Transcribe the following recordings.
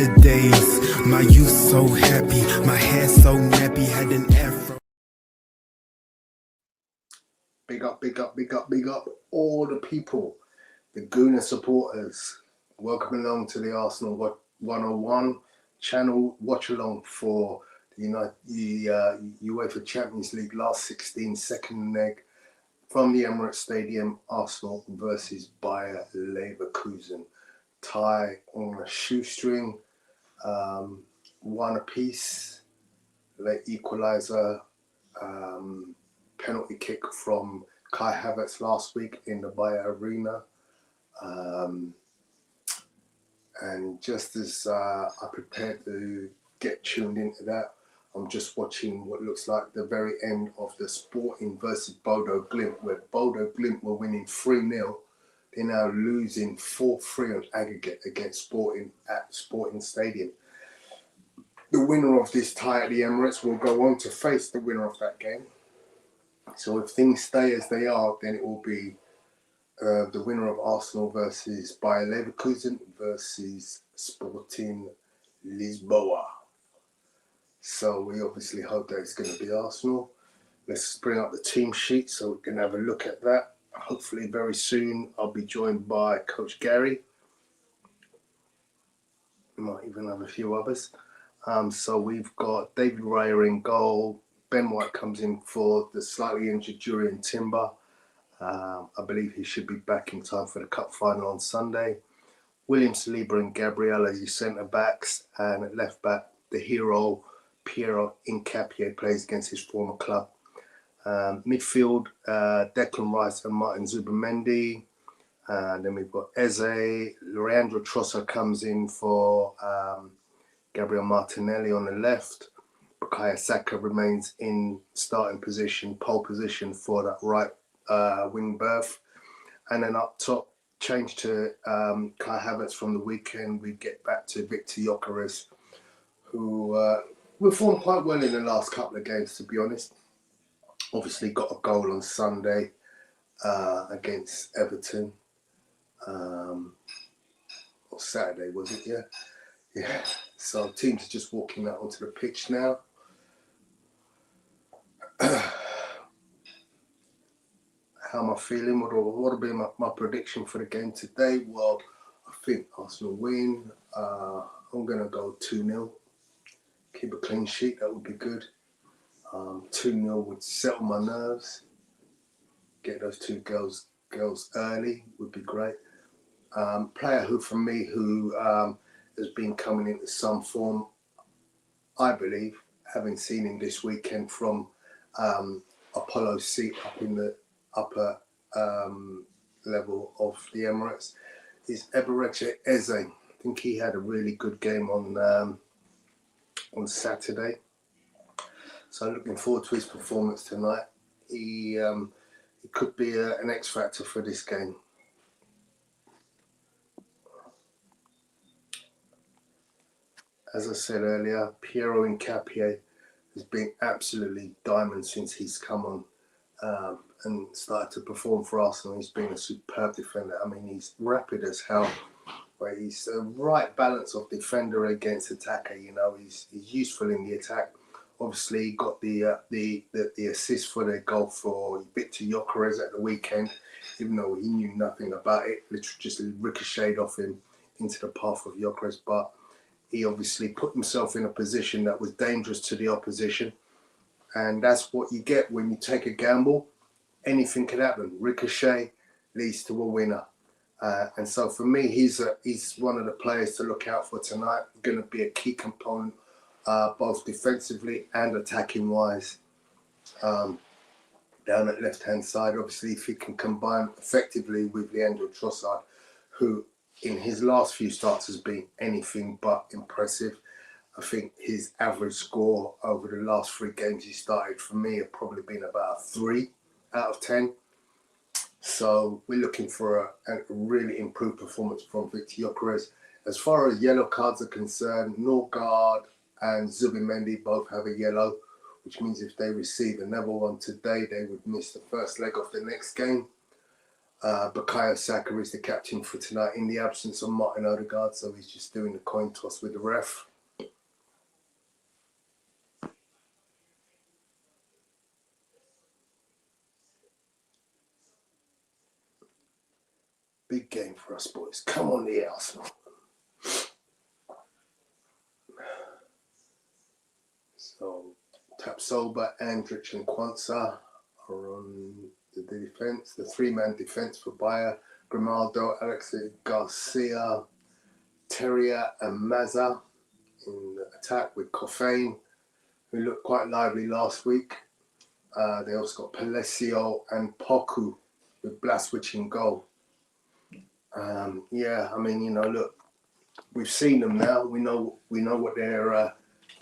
the days, my youth so happy, my hair so nappy, had an afro. Big up, big up, big up, big up all the people, the Gooner supporters. Welcome along to the Arsenal 101 channel. Watch along for the UEFA Champions League last 16 second leg from the Emirates Stadium. Arsenal versus Bayer Leverkusen. Tie on a shoestring, one apiece. Late equaliser. Penalty kick from Kai Havertz last week in the Bayer Arena. And just as I prepared to get tuned into that, I'm just watching what looks like the very end of the Sporting versus Bodo Glimt, where Bodo Glimt were winning 3-0. They're now losing 4-3 on aggregate against Sporting at Sporting Stadium. The winner of this tie at the Emirates will go on to face the winner of that game. So if things stay as they are, then it will be the winner of Arsenal versus Bayer Leverkusen versus Sporting Lisboa. So we obviously hope that it's going to be Arsenal. Let's bring up the team sheet so we can have a look at that. Hopefully very soon I'll be joined by Coach Gary. We might even have a few others. So we've got David Raya in goal. Ben White comes in for the slightly injured Jurriën Timber. I believe he should be back in time for the cup final on Sunday. William Saliba and Gabriel as his centre backs, and at left back the hero Piero Hincapie plays against his former club. Midfield Declan Rice and Martin Zubimendi. Then we've got Eze. Leandro Trossard comes in for Gabriel Martinelli on the left. Bukayo Saka remains in starting position, pole position for that right wing berth. And then up top, change to Kai Havertz from the weekend. We get back to Victor Gyökeres, who performed quite well in the last couple of games, to be honest. Obviously got a goal on Sunday against Everton. Or Saturday, was it? Yeah. So teams are just walking out onto the pitch now. How am I feeling? What will be my prediction for the game today? Well, I think Arsenal win. I'm going to go 2-0. Keep a clean sheet, that would be good. 2-0 would settle my nerves. Get those two girls early would be great. Player who has been coming into some form, I believe, having seen him this weekend from Apollo's seat up in the upper level of the Emirates, is Eberechi Eze. I think he had a really good game on Saturday. So looking forward to his performance tonight. He could be an X factor for this game. As I said earlier, Piero Hincapie has been absolutely diamond since he's come on and started to perform for Arsenal. He's been a superb defender. I mean, he's rapid as hell, but he's the right balance of defender against attacker. You know, he's useful in the attack. Obviously, he got the assist for the goal for Victor Gyökeres at the weekend, even though he knew nothing about it. Literally just ricocheted off him into the path of Gyökeres, but he obviously put himself in a position that was dangerous to the opposition. And that's what you get when you take a gamble. Anything can happen. Ricochet leads to a winner. And so for me, he's one of the players to look out for tonight. Going to be a key component, both defensively and attacking wise. Down at left-hand side, obviously, if he can combine effectively with Leandro Trossard, who in his last few starts has been anything but impressive. I think his average score over the last 3 games he started for me have probably been about a 3 out of 10. So we're looking for a really improved performance from Victor Gyökeres. As far as yellow cards are concerned, Norgard and Zubimendi both have a yellow, which means if they receive another one today, they would miss the first leg of the next game. Bukayo Saka is the captain for tonight in the absence of Martin Odegaard, so he's just doing the coin toss with the ref. Big game for us, boys. Come on, the Arsenal. So, Tapsoba, Andrich and Kwanzaa are on the defence. The three-man defence for Bayer. Grimaldo, Alexis Garcia, Terrier and Mazza in the attack with Coffane, who looked quite lively last week. They also got Palacio and Poku with Blaswich in goal. Yeah, I mean, you know, look, we've seen them now. We know what their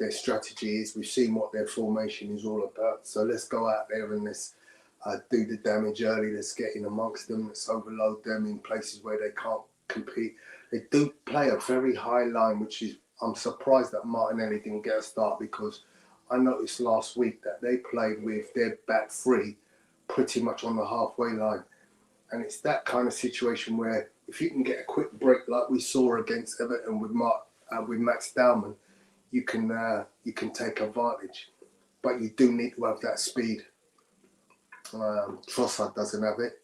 strategy is. We've seen what their formation is all about. So let's go out there and let's do the damage early. Let's get in amongst them. Let's overload them in places where they can't compete. They do play a very high line, which is, I'm surprised that Martinelli didn't get a start, because I noticed last week that they played with their back three pretty much on the halfway line. And it's that kind of situation where if you can get a quick break like we saw against Everton with Max Dowman, you can take advantage. But you do need to have that speed. Trossard doesn't have it.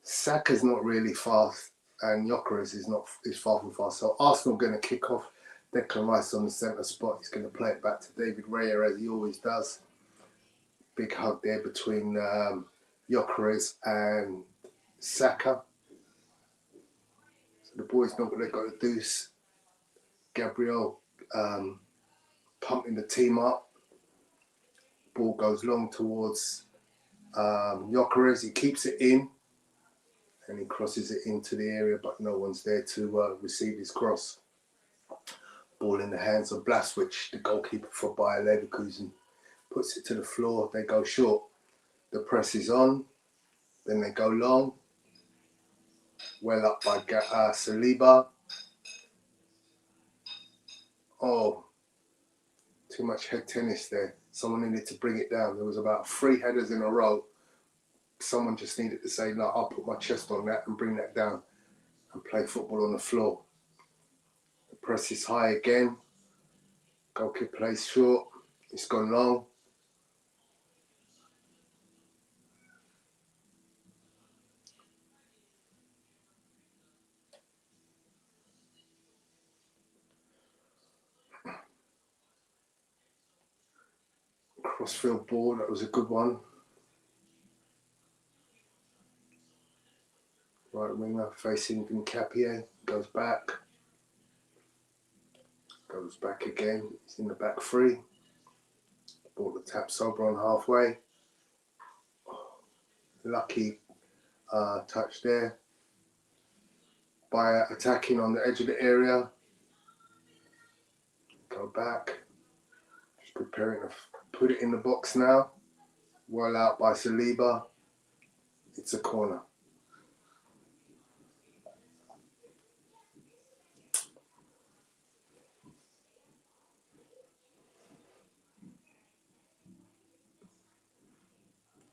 Saka's not really fast, and Gyökeres is far from fast. So Arsenal going to kick off. Declan Rice on the centre spot. He's going to play it back to David Raya as he always does. Big hug there between Gyökeres and Saka. So the boys know what they've got to do. Gabriel pumping the team up. Ball goes long towards Gyökeres. He keeps it in and he crosses it into the area, but no one's there to receive his cross. Ball in the hands of Blaswich, the goalkeeper for Bayer Leverkusen. Puts it to the floor. They go short. The press is on. Then they go long. Well up by Saliba. Oh, too much head tennis there. Someone needed to bring it down. There was about 3 headers in a row. Someone just needed to say, no, I'll put my chest on that and bring that down and play football on the floor. The press is high again. Goalkeeper plays short. It's gone long. Crossfield ball, that was a good one. Right winger facing Hincapie, goes back again. He's in the back three. Ball to Tapsoba on halfway. Lucky touch there. By attacking on the edge of the area. Go back. Just preparing to put it in the box now. Well out by Saliba. It's a corner.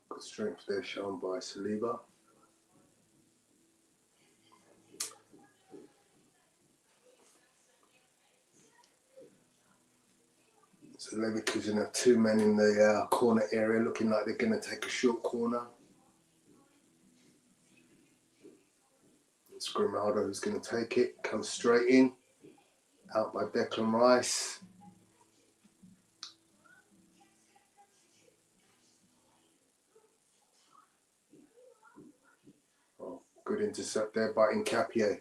Good strength there shown by Saliba. So Leverkusen have 2 men in the corner area, looking like they're going to take a short corner. It's Grimaldo who's going to take it. Comes straight in. Out by Declan Rice. Oh, good intercept there by Hincapie.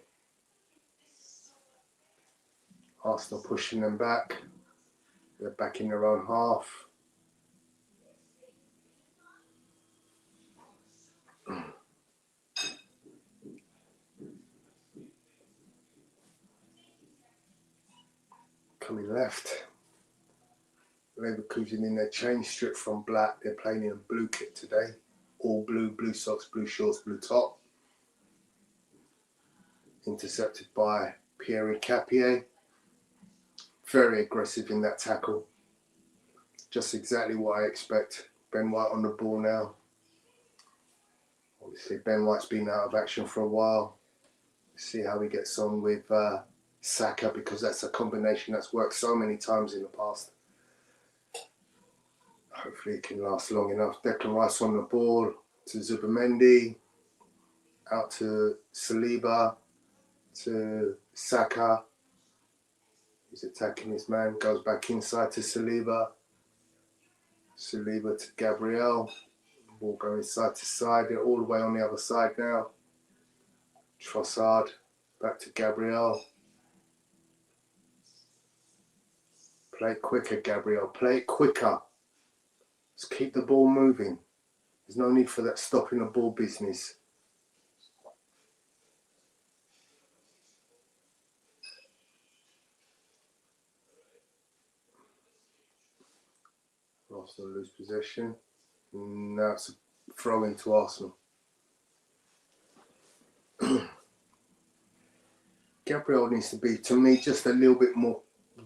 Arsenal pushing them back. They're back in their own half. Coming left. Leverkusen in their change strip from black. They're playing in a blue kit today. All blue, blue socks, blue shorts, blue top. Intercepted by Piero Hincapie. Very aggressive in that tackle. Just exactly what I expect. Ben White on the ball now. Obviously, Ben White's been out of action for a while. See how he gets on with Saka, because that's a combination that's worked so many times in the past. Hopefully it can last long enough. Declan Rice on the ball to Zubimendi, out to Saliba, to Saka. He's attacking his man, goes back inside to Saliba. Saliba to Gabriel. Ball going side to side. They're all the way on the other side now. Trossard, back to Gabriel. Play it quicker, Gabriel. Play it quicker. Let's keep the ball moving. There's no need for that stopping the ball business. Arsenal lose possession. Now it's a throw into Arsenal. Gabriel needs to be, to me, just a little bit more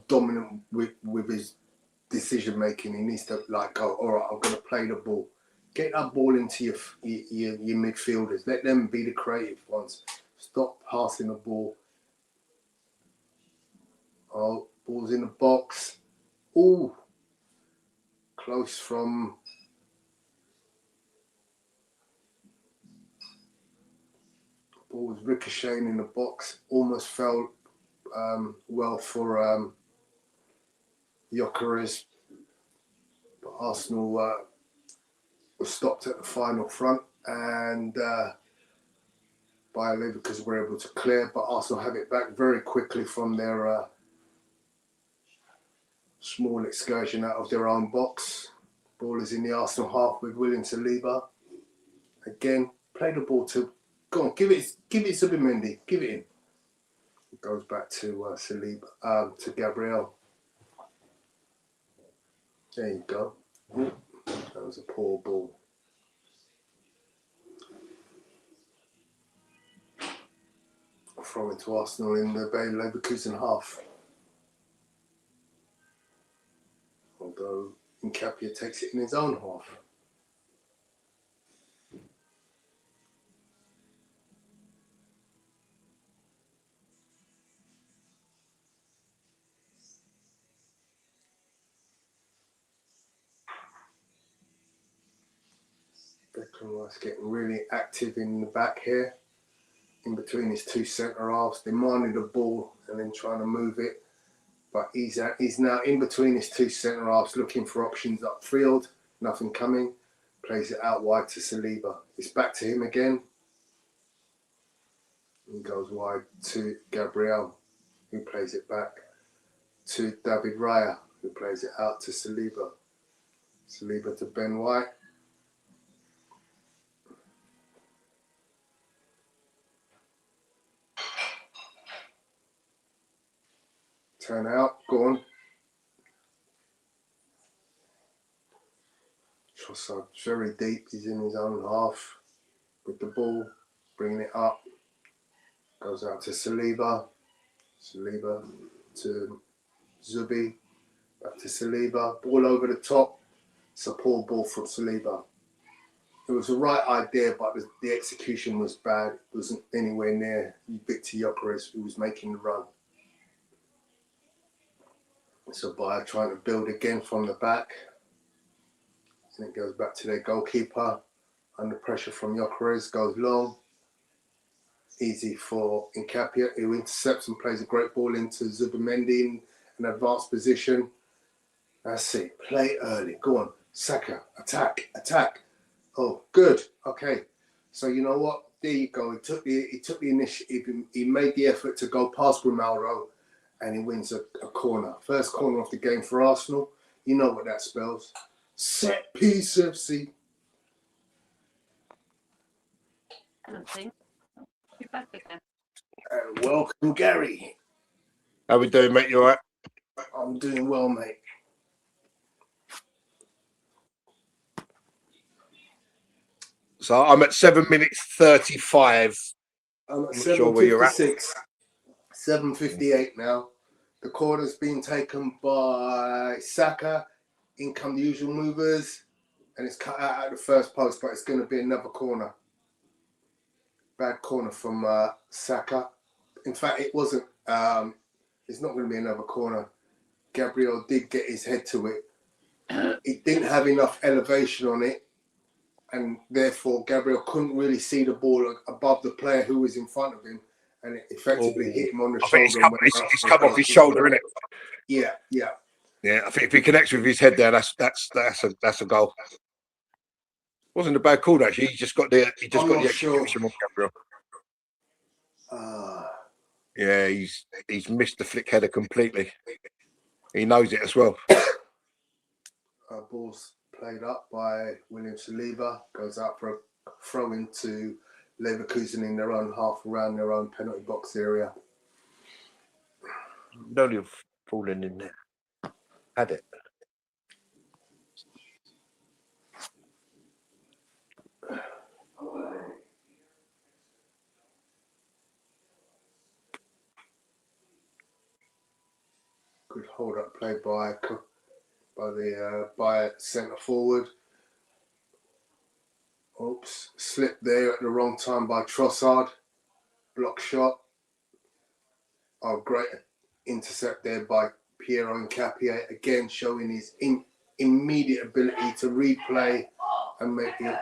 dominant with his decision making. He needs to go, all right, I'm going to play the ball. Get that ball into your midfielders. Let them be the creative ones. Stop passing the ball. Oh, ball's in the box. Ooh, close from. Ball was ricocheting in the box. Almost fell well for Gyökeres, but Arsenal was stopped at the final front, and by Leverkusen were able to clear, but Arsenal have it back very quickly from their small excursion out of their own box. Ball is in the Arsenal half with William Saliba. Again, play the ball to, go on, give it Zubimendi, give it in. It goes back to Saliba, to Gabriel. There you go. Ooh, that was a poor ball. Throw it to Arsenal in the Bayer Leverkusen half. Although Hincapie takes it in his own half. Declan Rice getting really active in the back here, in between his two centre halves, demanding the ball and then trying to move it. But he's now in between his two centre halves, looking for options upfield. Nothing coming. Plays it out wide to Saliba. It's back to him again. He goes wide to Gabriel, who plays it back to David Raya, who plays it out to Saliba. Saliba to Ben White. Turn out, go on. Trossard very deep, he's in his own half with the ball, bringing it up. Goes out to Saliba. Saliba to Zubi. Back to Saliba. Ball over the top. It's a poor ball from Saliba. It was the right idea, but the execution was bad. It wasn't anywhere near Victor Gyökeres, who was making the run. So Bayer trying to build again from the back. And it goes back to their goalkeeper. Under pressure from Gyökeres, goes long. Easy for Hincapie, who intercepts and plays a great ball into Zubimendi in an advanced position. That's it. Play early. Go on. Saka. Attack. Attack. Oh, good. Okay. So you know what? There you go. He took the initiative. He made the effort to go past Grimaldo, and he wins a corner. First corner of the game for Arsenal. You know what that spells. Set piece FC. And welcome, Gary. How we doing, mate? You all right? I'm doing well, mate. So I'm at 7 minutes 35. I'm at not sure where you're at. 7:58 now. The corner's been taken by Saka. In come the usual movers, and it's cut out at the first post, but it's going to be another corner. Bad corner from Saka. In fact, it wasn't. It's not going to be another corner. Gabriel did get his head to it. It didn't have enough elevation on it, and therefore Gabriel couldn't really see the ball above the player who was in front of him, and it effectively hit him on the shoulder. It's come off his shoulder, isn't it? Yeah. Yeah, I think if he connects with his head there, that's a goal. Wasn't a bad call actually. He just got the execution on Gabriel. Yeah, he's missed the flick header completely. He knows it as well. Ball's played up by William Saliba, goes out for a throw into Leverkusen in their own half around their own penalty box area. Only have fallen in there. Had it. Good hold up play by centre forward. Oops, slipped there at the wrong time by Trossard. Block shot. Oh, great intercept there by Piero Hincapie, again showing his immediate ability to replay and make it.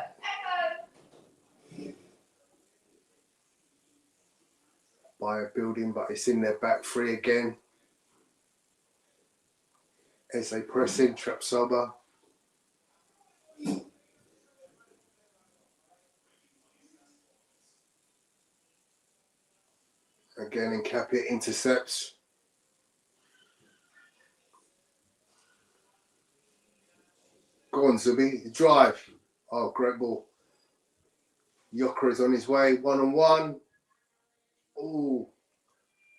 By a building, but it's in their back three again. As they press in, Trossard. Again, Hincapie intercepts. Go on, Zubi. Drive. Oh, great ball. Yoker is on his way, 1-on-1. Oh,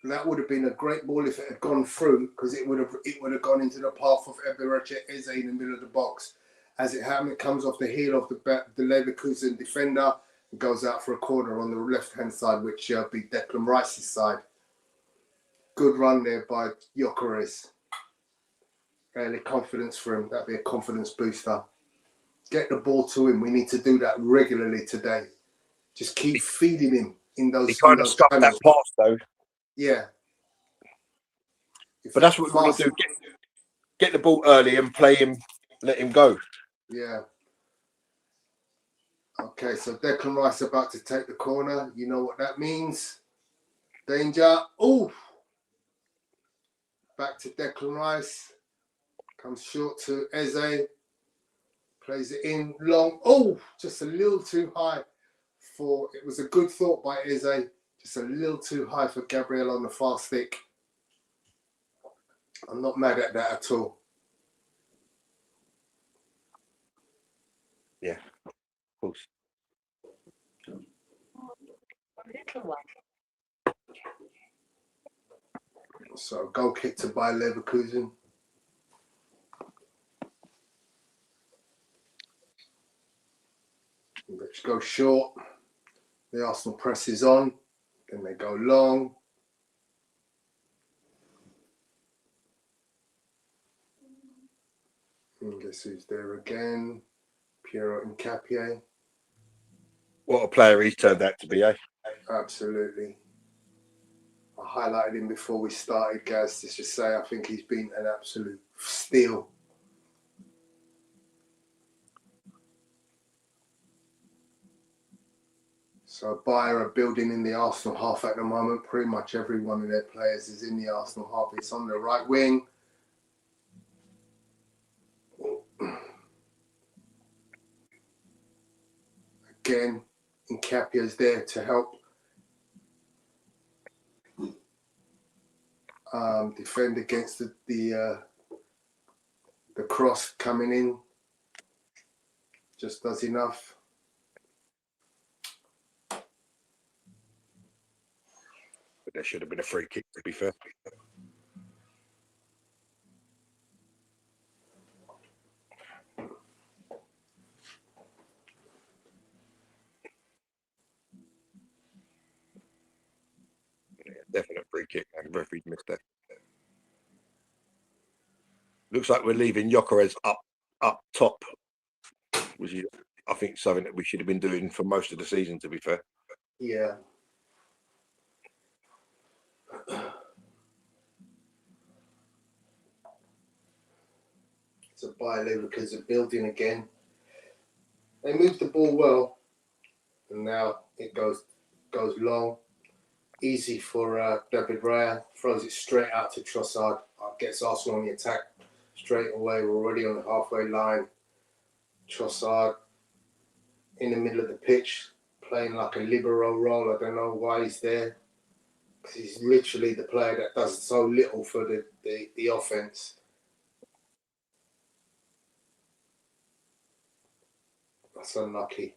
that would have been a great ball if it had gone through, because it would have gone into the path of Emirates Eze in the middle of the box. As it happened, it comes off the heel of the Leverkusen defender and goes out for a corner on the left-hand side, which will be Declan Rice's side. Good run there by Gyökeres. And the confidence for him. That'd be a confidence booster. Get the ball to him. We need to do that regularly today. Just keep feeding him in those. He kind of stuffed that pass though. Yeah. But that's what we want to do. Get the ball early and play him, let him go. Yeah. Okay, so Declan Rice about to take the corner. You know what that means. Danger. Oh! Back to Declan Rice. Comes short to Eze. Plays it in long. Oh! Just a little too high for... It was a good thought by Eze. Just a little too high for Gabriel on the far stick. I'm not mad at that at all. Yeah, of course. So goal kick to Bayer Leverkusen. Let's go short. The Arsenal press is on. Then they go long. And guess who's there again? Piero Hincapie. What a player he's turned out to be, eh? Absolutely. I highlighted him before we started, Gaz, to just say I think he's been an absolute steal. So Bayer are building in the Arsenal half at the moment. Pretty much every one of their players is in the Arsenal half. It's on the right wing. Again, Hincapie is there to help defend against the cross coming in. Just does enough. But there should have been a free kick, to be fair. Definite free kick, and the referee missed that. Looks like we're leaving Gyökeres up top, which is, I think, something that we should have been doing for most of the season, to be fair. Yeah. It's a buy Leverkusen building again. They moved the ball well, and now it goes long. Easy for David Raya. Throws it straight out to Trossard. Gets Arsenal on the attack straight away. We're already on the halfway line. Trossard in the middle of the pitch, playing like a libero role. I don't know why he's there. Because he's literally the player that does so little for the offence. That's unlucky.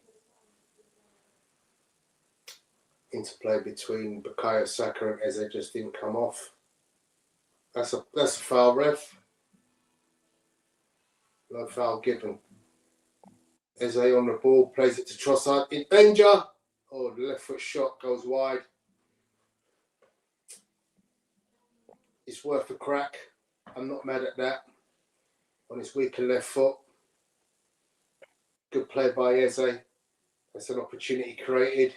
Interplay between Bukayo Saka and Eze just didn't come off. That's a foul, ref. No foul given. Eze on the ball, plays it to Trossard. In danger. Oh, the left foot shot goes wide. It's worth a crack. I'm not mad at that. On his weaker left foot. Good play by Eze. That's an opportunity created.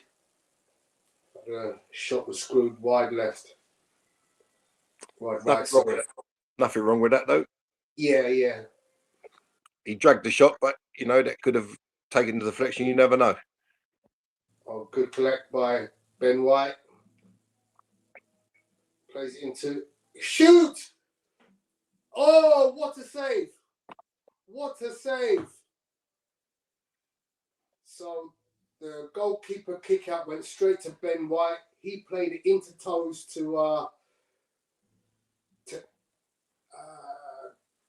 The shot was screwed wide left. Wide right. Nothing wrong with that, though. Yeah. He dragged the shot, but, you know, that could have taken the deflection. You never know. Oh, good collect by Ben White. Plays it into... Shoot! Oh, what a save! What a save! So the goalkeeper kick out went straight to Ben White. He played it into toes to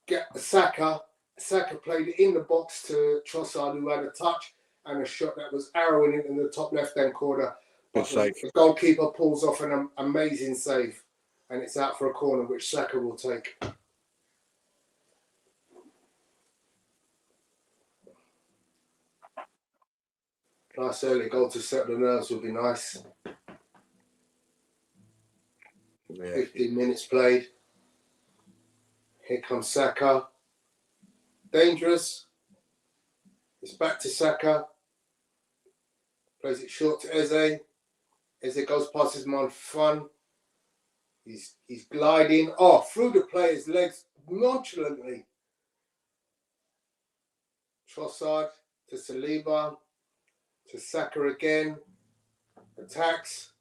get Saka. Saka played it in the box to Trossard, who had a touch and a shot that was arrowing it in the top left-hand corner. Good save. The goalkeeper pulls off an amazing save, and it's out for a corner, which Saka will take. Nice early goal to settle the nerves would be nice. Yeah. 15 minutes played. Here comes Saka. Dangerous. It's back to Saka. Plays it short to Eze. Eze goes past his man for fun. He's gliding. Oh, through the player's legs nonchalantly. Trossard to Saliba. To Saka again. Attacks.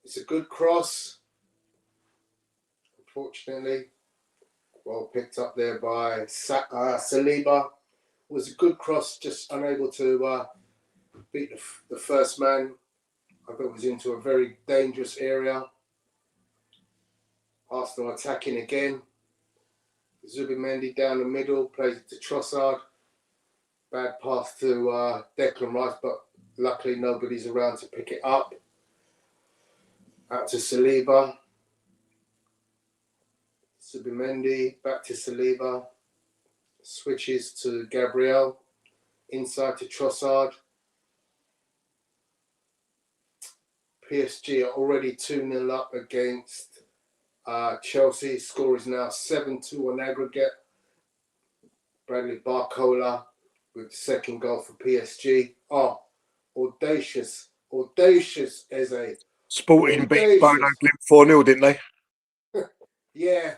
It's a good cross. Unfortunately, well picked up there by Saliba. It was a good cross, just unable to beat the first man. I thought it was into a very dangerous area. Arsenal attacking again. Zubimendi down the middle, plays it to Trossard. Bad pass to Declan Rice, but luckily nobody's around to pick it up. Out to Saliba. Zubimendi, back to Saliba. Switches to Gabriel. Inside to Trossard. PSG are already 2-0 up against Chelsea. Score is now 7-2 on aggregate. Bradley Barcola with the second goal for PSG. Oh, audacious Eze. Sporting beat Bono 4-0, didn't they? Yeah.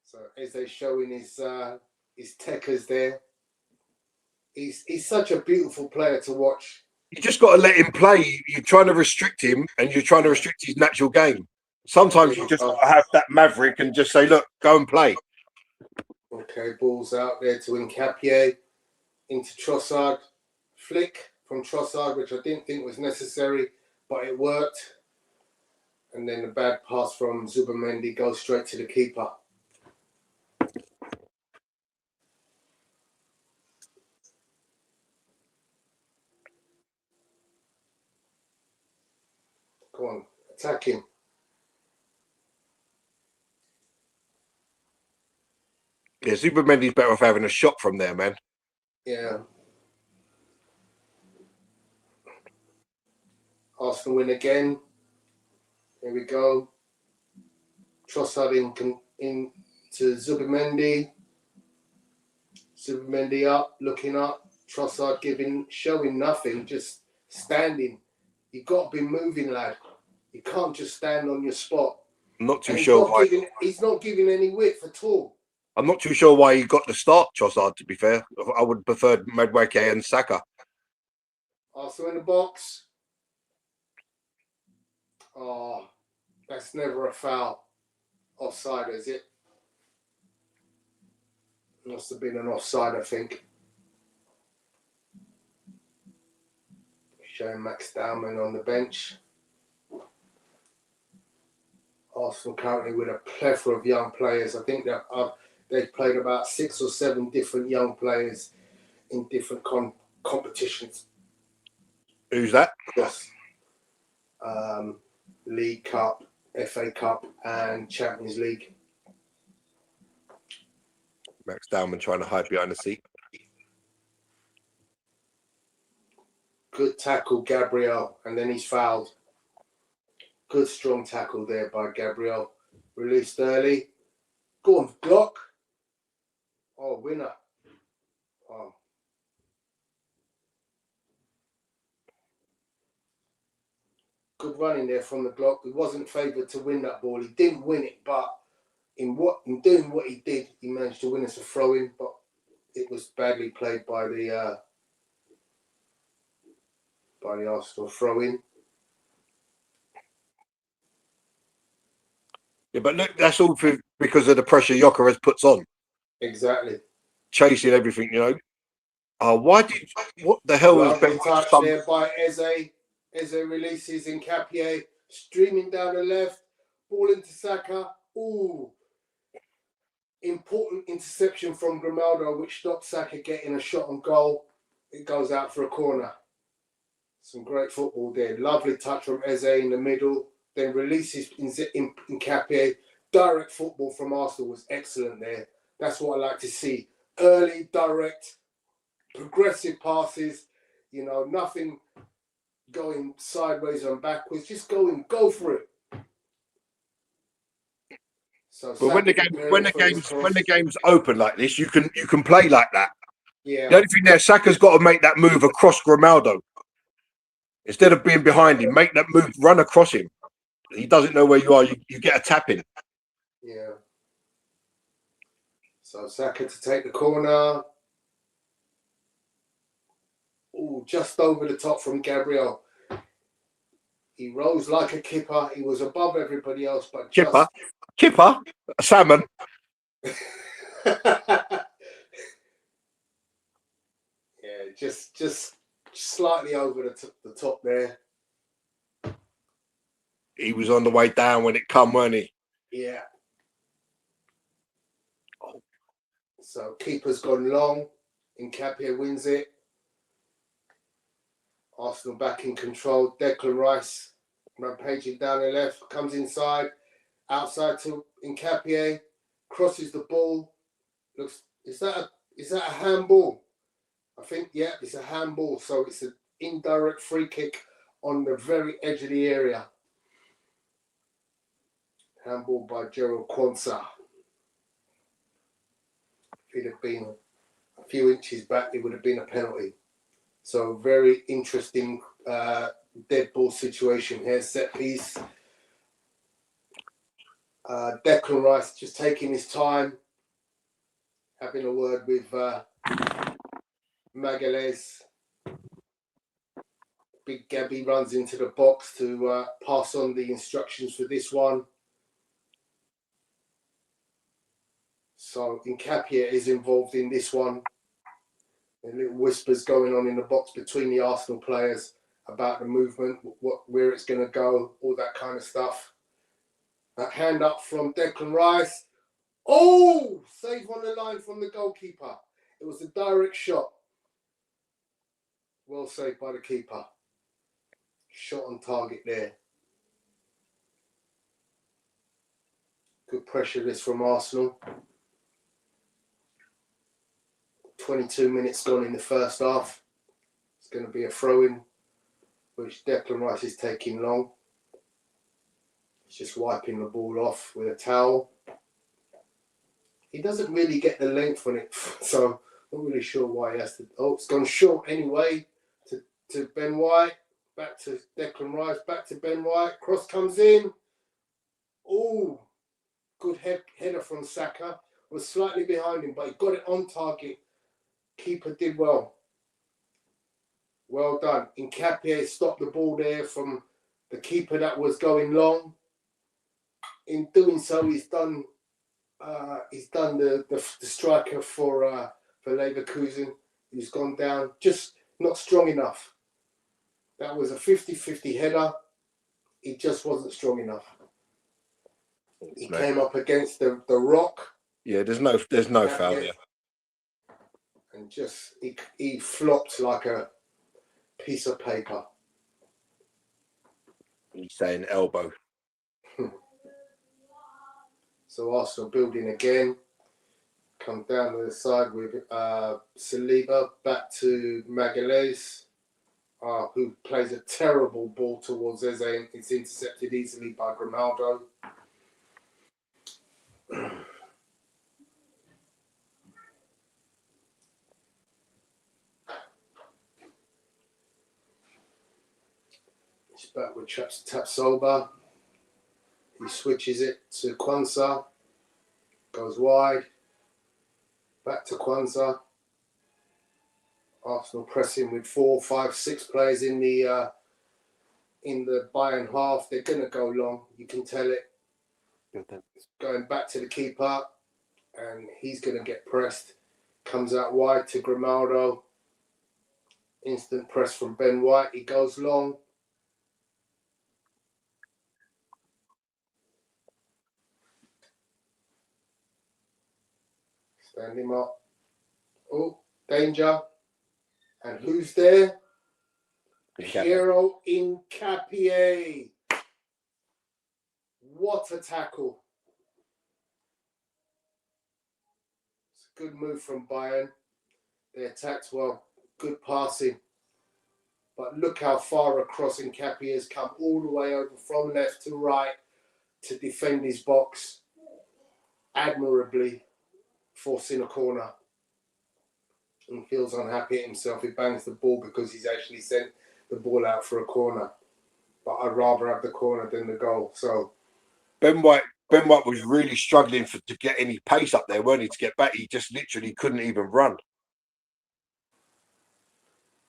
So Eze showing his techers there. He's such a beautiful player to watch. You just got to let him play. You're trying to restrict him, and you're trying to restrict his natural game. Sometimes you just got to have that maverick and just say, look, go and play. Okay, ball's out there to Hincapie. Into Trossard. Flick from Trossard, which I didn't think was necessary, but it worked. And then the bad pass from Zubimendi goes straight to the keeper. Go on, attack him. Yeah, Zubimendi's better off having a shot from there, man. Yeah. Arsenal win again. Here we go. Trossard in to Zubimendi. Zubimendi up, looking up. Trossard showing nothing, just standing. You've got to be moving, lad. You can't just stand on your spot. I'm not too And sure why. He's not giving any width at all. I'm not too sure why he got the start, Trossard, to be fair. I would have preferred Madueke and Saka. Also in the box. Oh, that's never a foul. Offside, is it? Must have been an offside, I think. Showing Max Dowman on the bench. Arsenal currently with a plethora of young players. I think that they've played about 6 or 7 different young players in different competitions. Who's that? Yes. League Cup, FA Cup, and Champions League. Max Dowman trying to hide behind the seat. Good tackle, Gabriel, and then he's fouled. Good strong tackle there by Gabriel. Released early. Go on, Glock. Oh, winner. Oh. Good running there from the Glock. He wasn't favoured to win that ball. He didn't win it, but in doing what he did, he managed to win us a throw-in, but it was badly played by the Arsenal throw-in. Yeah, but look, that's all because of the pressure Gyökeres puts on. Exactly. Chasing everything, you know. What the hell was Ben touch there by Eze. Eze releases Hincapie, streaming down the left, ball into Saka. Ooh. Important interception from Grimaldo, which stops Saka getting a shot on goal. It goes out for a corner. Some great football there. Lovely touch from Eze in the middle. Then releases Hincapie. Direct football from Arsenal was excellent there. That's what I like to see. Early, direct, progressive passes. You know, nothing going sideways and backwards. Just go for it. So but when the game's open like this, you can play like that. Yeah. The only thing there, Saka's got to make that move across Grimaldo. Instead of being behind him, make that move, run across him. He doesn't know where you are. You get a tap in. Yeah. So Saka to take the corner. Oh, just over the top from Gabriel. He rose like a kipper. He was above everybody else, but Kipper, a salmon. Yeah, just slightly over the top there. He was on the way down when it come, weren't he? Yeah. So keeper's gone long. Hincapie wins it. Arsenal back in control. Declan Rice rampaging down the left, comes inside, outside to Hincapie, crosses the ball. Looks, is that a handball? I think, yeah, it's a handball. So it's an indirect free kick on the very edge of the area. Handball by Gerald Quansah. If he'd have been a few inches back, it would have been a penalty. So very interesting dead ball situation here, set piece. Declan Rice just taking his time, having a word with Magalhaes. Big Gabby runs into the box to pass on the instructions for this one. So Hincapie is involved in this one. A little whispers going on in the box between the Arsenal players about the movement, where it's going to go, all that kind of stuff. That hand up from Declan Rice. Oh, save on the line from the goalkeeper. It was a direct shot. Well saved by the keeper. Shot on target there. Good pressure this from Arsenal. 22 minutes gone in the first half. It's going to be a throw-in, which Declan Rice is taking long. He's just wiping the ball off with a towel. He doesn't really get the length on it, so Not really sure why he has to. Oh, it's gone short anyway to Ben White. Back to Declan Rice. Back to Ben White. Cross comes in. Oh, good header from Saka. Was slightly behind him, but he got it on target. Keeper did well. Well done. Hincapie stopped the ball there from the keeper that was going long. In doing so, he's done the striker for Leverkusen. He's gone down, just not strong enough. That was a 50-50 header. He just wasn't strong enough. He came up against the rock. Yeah, there's no foul there. And just he flopped like a piece of paper. He's saying elbow. So Arsenal building again. Come down to the side with Saliba back to Magalhaes, who plays a terrible ball towards Eze. It's intercepted easily by Grimaldo. It's back with Tapsoba. He switches it to Kwanzaa. Goes wide. Back to Kwanzaa. Arsenal pressing with 4, 5, 6 players in the Bayern half. They're going to go long. You can tell it. It's going back to the keeper, and he's going to get pressed. Comes out wide to Grimaldo. Instant press from Ben White. He goes long. Stand him up. Oh, danger. And who's there? Piero Hincapie. What a tackle. It's a good move from Bayern. They attacked well. Good passing. But look how far across Hincapie has come, all the way over from left to right to defend his box admirably, forcing a corner. And feels unhappy at himself. He bangs the ball because he's actually sent the ball out for a corner. But I'd rather have the corner than the goal. So Ben White was really struggling to get any pace up there, weren't he? To get back, he just literally couldn't even run.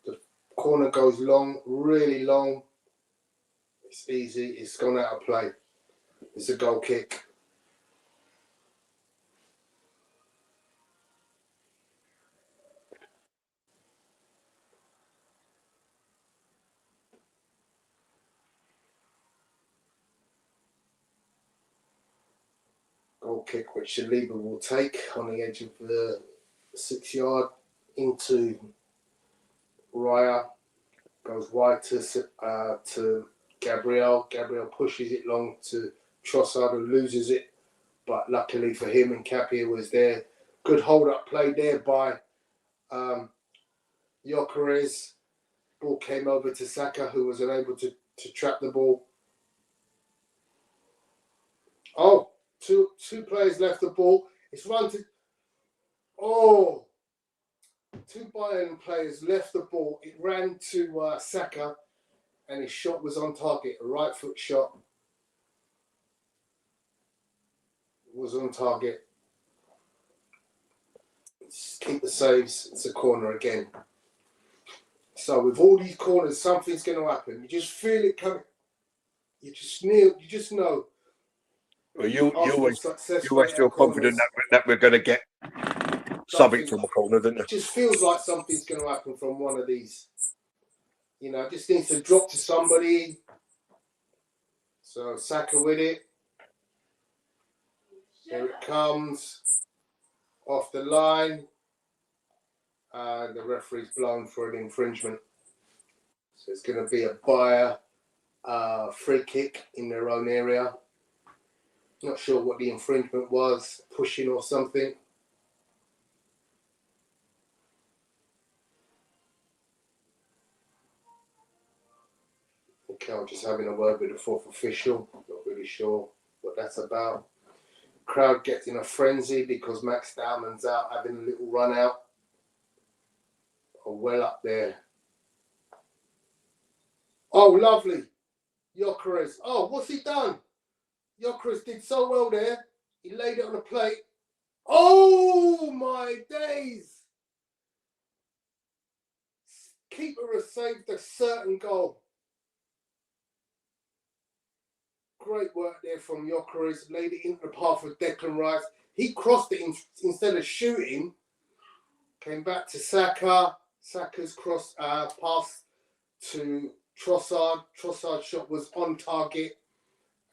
The corner goes long, really long. It's easy. It's gone out of play. It's a goal kick. Goal kick, which Saliba will take on the edge of the 6 yard into Raya. Goes wide to Gabriel. Gabriel pushes it long to Trossard, who loses it. But luckily for him, Hincapie was there. Good hold-up play there by Gyökeres. Ball came over to Saka, who was unable to trap the ball. Oh, two players left the ball. It's run to... Oh! 2 Bayern players left the ball. It ran to Saka, and his shot was on target. A right foot shot was on target. Just keep the saves. It's a corner again. So with all these corners, something's going to happen. You just feel it coming. You just know. Well, you always feel confident that we're going to get something from a corner, don't you? It just feels like something's going to happen from one of these. You know, it just needs to drop to somebody. So Saka with it. Here it comes. Off the line. The referee's blown for an infringement. So it's going to be a Bayer free kick in their own area. Not sure what the infringement was, pushing or something. Okay, I'm just having a word with the 4th official. Not really sure what that's about. Crowd gets in a frenzy because Max Dowman's out having a little run out. Oh, well up there. Oh, lovely. Gyökeres. Oh, what's he done? Gyökeres did so well there. He laid it on a plate. Oh, my days. Keeper has saved a certain goal. Great work there from Gyökeres. Laid it into the path of Declan Rice. He crossed it instead of shooting. Came back to Saka. Saka's cross pass to Trossard. Trossard's shot was on target.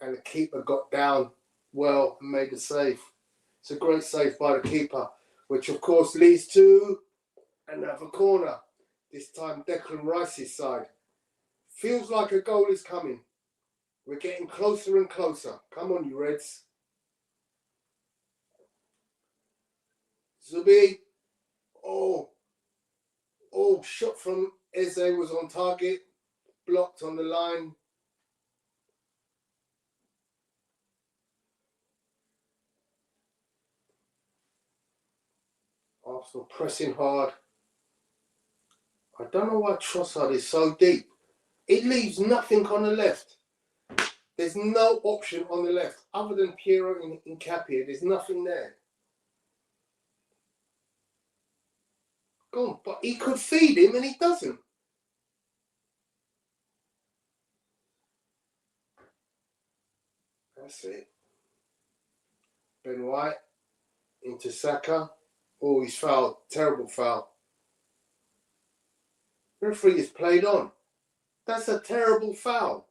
And the keeper got down well and made the save. It's a great save by the keeper, which of course leads to another corner. This time Declan Rice's side. Feels like a goal is coming. We're getting closer and closer. Come on, you Reds. Zubi. Oh, shot from Eze was on target. Blocked on the line. Arsenal pressing hard. I don't know why Trossard is so deep. It leaves nothing on the left. There's no option on the left other than Piero and Hincapie. There's nothing there. Go on, but he could feed him and he doesn't. That's it. Ben White into Saka. Oh, he's fouled. Terrible foul. Referee is played on. That's a terrible foul.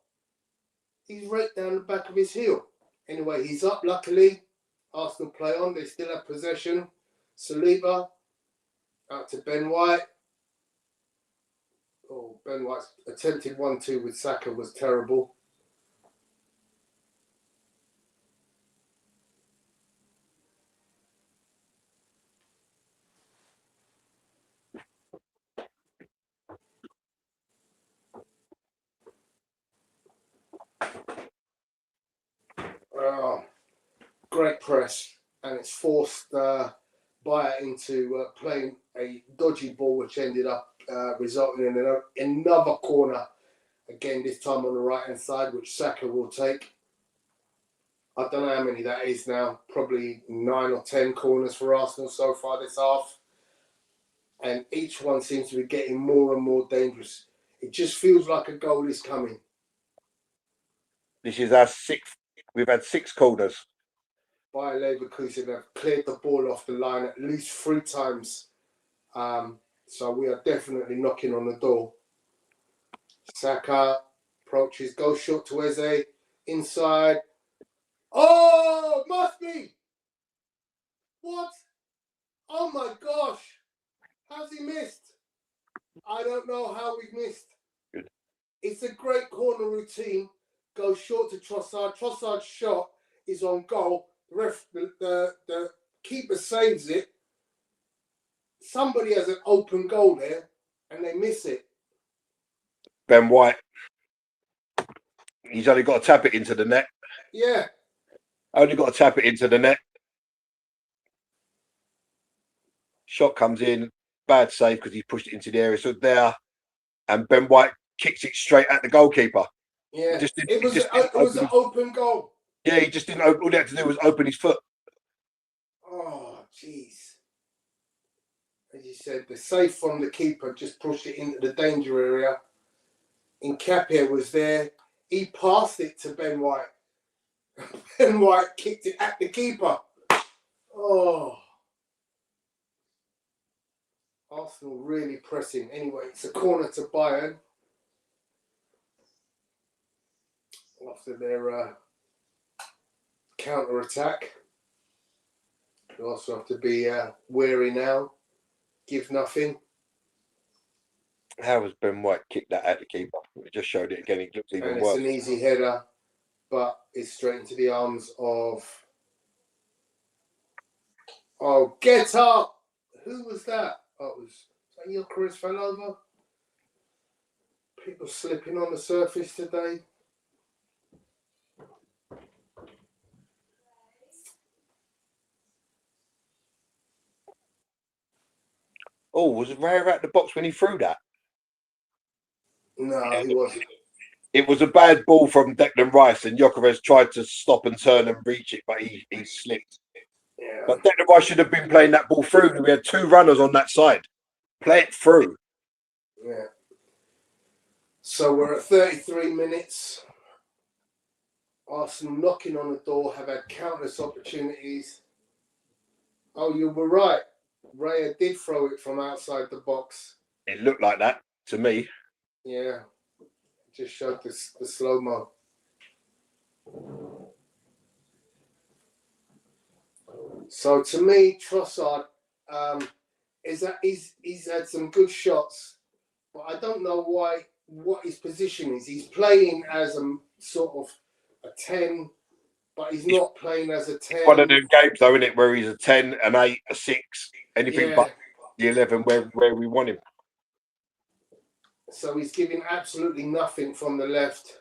He's right down the back of his heel. Anyway, he's up, luckily. Arsenal play on. They still have possession. Saliba out to Ben White. Oh, Ben White's attempted 1-2 with Saka was terrible. Oh, great press. And it's forced Bayer into playing a dodgy ball, which ended up resulting in another corner. Again, this time on the right-hand side, which Saka will take. I don't know how many that is now. Probably 9 or 10 corners for Arsenal so far this half. And each one seems to be getting more and more dangerous. It just feels like a goal is coming. This is our 6th. We've had 6 corners. Bayer Leverkusen have cleared the ball off the line at least 3 times. So we are definitely knocking on the door. Saka approaches, goes short to Eze, inside. Oh, must be! What? Oh my gosh! How's he missed? I don't know how we've missed. Good. It's a great corner routine. Goes short to Trossard. Trossard's shot is on goal. The keeper saves it. Somebody has an open goal there, and they miss it. Ben White. He's only got to tap it into the net. Yeah. Only got to tap it into the net. Shot comes in. Bad save because he pushed it into the area. So there. And Ben White kicks it straight at the goalkeeper. Yeah. It was an open goal. Yeah, he just didn't open. All he had to do was open his foot. Oh, jeez. As you said, the save from the keeper just pushed it into the danger area. Hincapie was there. He passed it to Ben White. Ben White kicked it at the keeper. Oh. Arsenal really pressing. Anyway, it's a corner to Bayern. After their counter-attack. You also have to be wary now. Give nothing. How has Ben White kicked that at the keeper? We just showed it again. It looks even And worse. it's an easy header, but it's straight into the arms of... Oh, get up! Who was that? Oh, it was that Gyökeres fell over? People slipping on the surface today. Oh, was Raya at the box when he threw that? No, he wasn't. It was a bad ball from Declan Rice, and Gyökeres tried to stop and turn and reach it, but he slipped. Yeah. But Declan Rice should have been playing that ball through. We had 2 runners on that side. Play it through. Yeah. So we're at 33 minutes. Arsenal knocking on the door, have had countless opportunities. Oh, you were right. Raya did throw it from outside the box. It looked like that to me. Yeah. Just showed the slow-mo. So to me, Trossard, he's had some good shots, but I don't know what his position is. He's playing as a sort of a 10, but he's not playing as a 10. One of them games, though, isn't it, where he's a 10, an 8, a 6, anything but the 11 where we want him. So he's giving absolutely nothing from the left.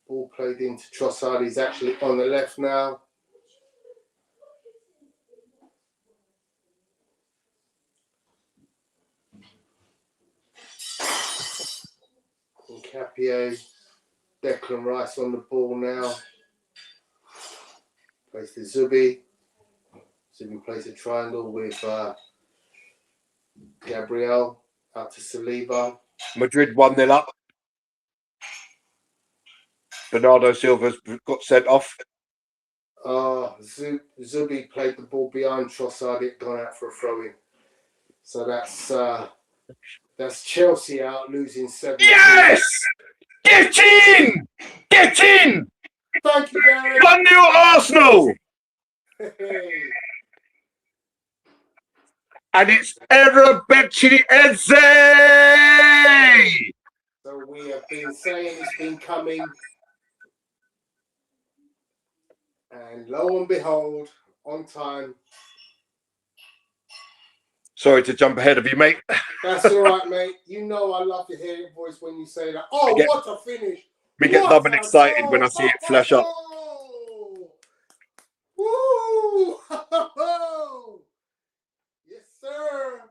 Ball played into Trossard. He's actually on the left now. Hincapie, Declan Rice on the ball now. Plays to Zubi. Zubi plays a triangle with Gabriel out to Saliba. Madrid 1-0 up. Bernardo Silva's got sent off. Zubi played the ball behind Trossard. It gone out for a throw-in. So that's Chelsea out, losing 7. Yes! Get in! Get in! Thank you, Gary. 1-0 Arsenal! Hey. And it's Everton Eze! So we have been saying it's been coming. And lo and behold, on time. Sorry to jump ahead of you, mate. That's all right, mate. You know I love to hear your voice when you say that. Oh, what a finish. We get double excited when I see it flash up. Woo! Yes, sir.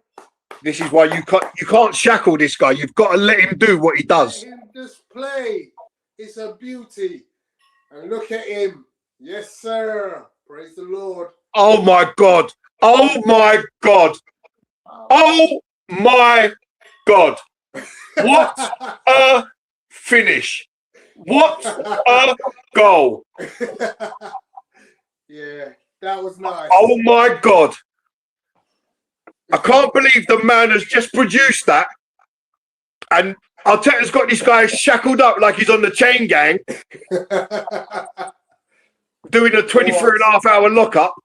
This is why you can't shackle this guy. You've got to let him do what he does. Let him just play. It's a beauty. And look at him. Yes, sir. Praise the Lord. Oh, my God. Oh, my God. Oh, my God. What a finish. What a goal. Yeah, that was nice. Oh, my God. I can't believe the man has just produced that. And Arteta's got this guy shackled up like he's on the chain gang, doing a 23.5-hour lockup.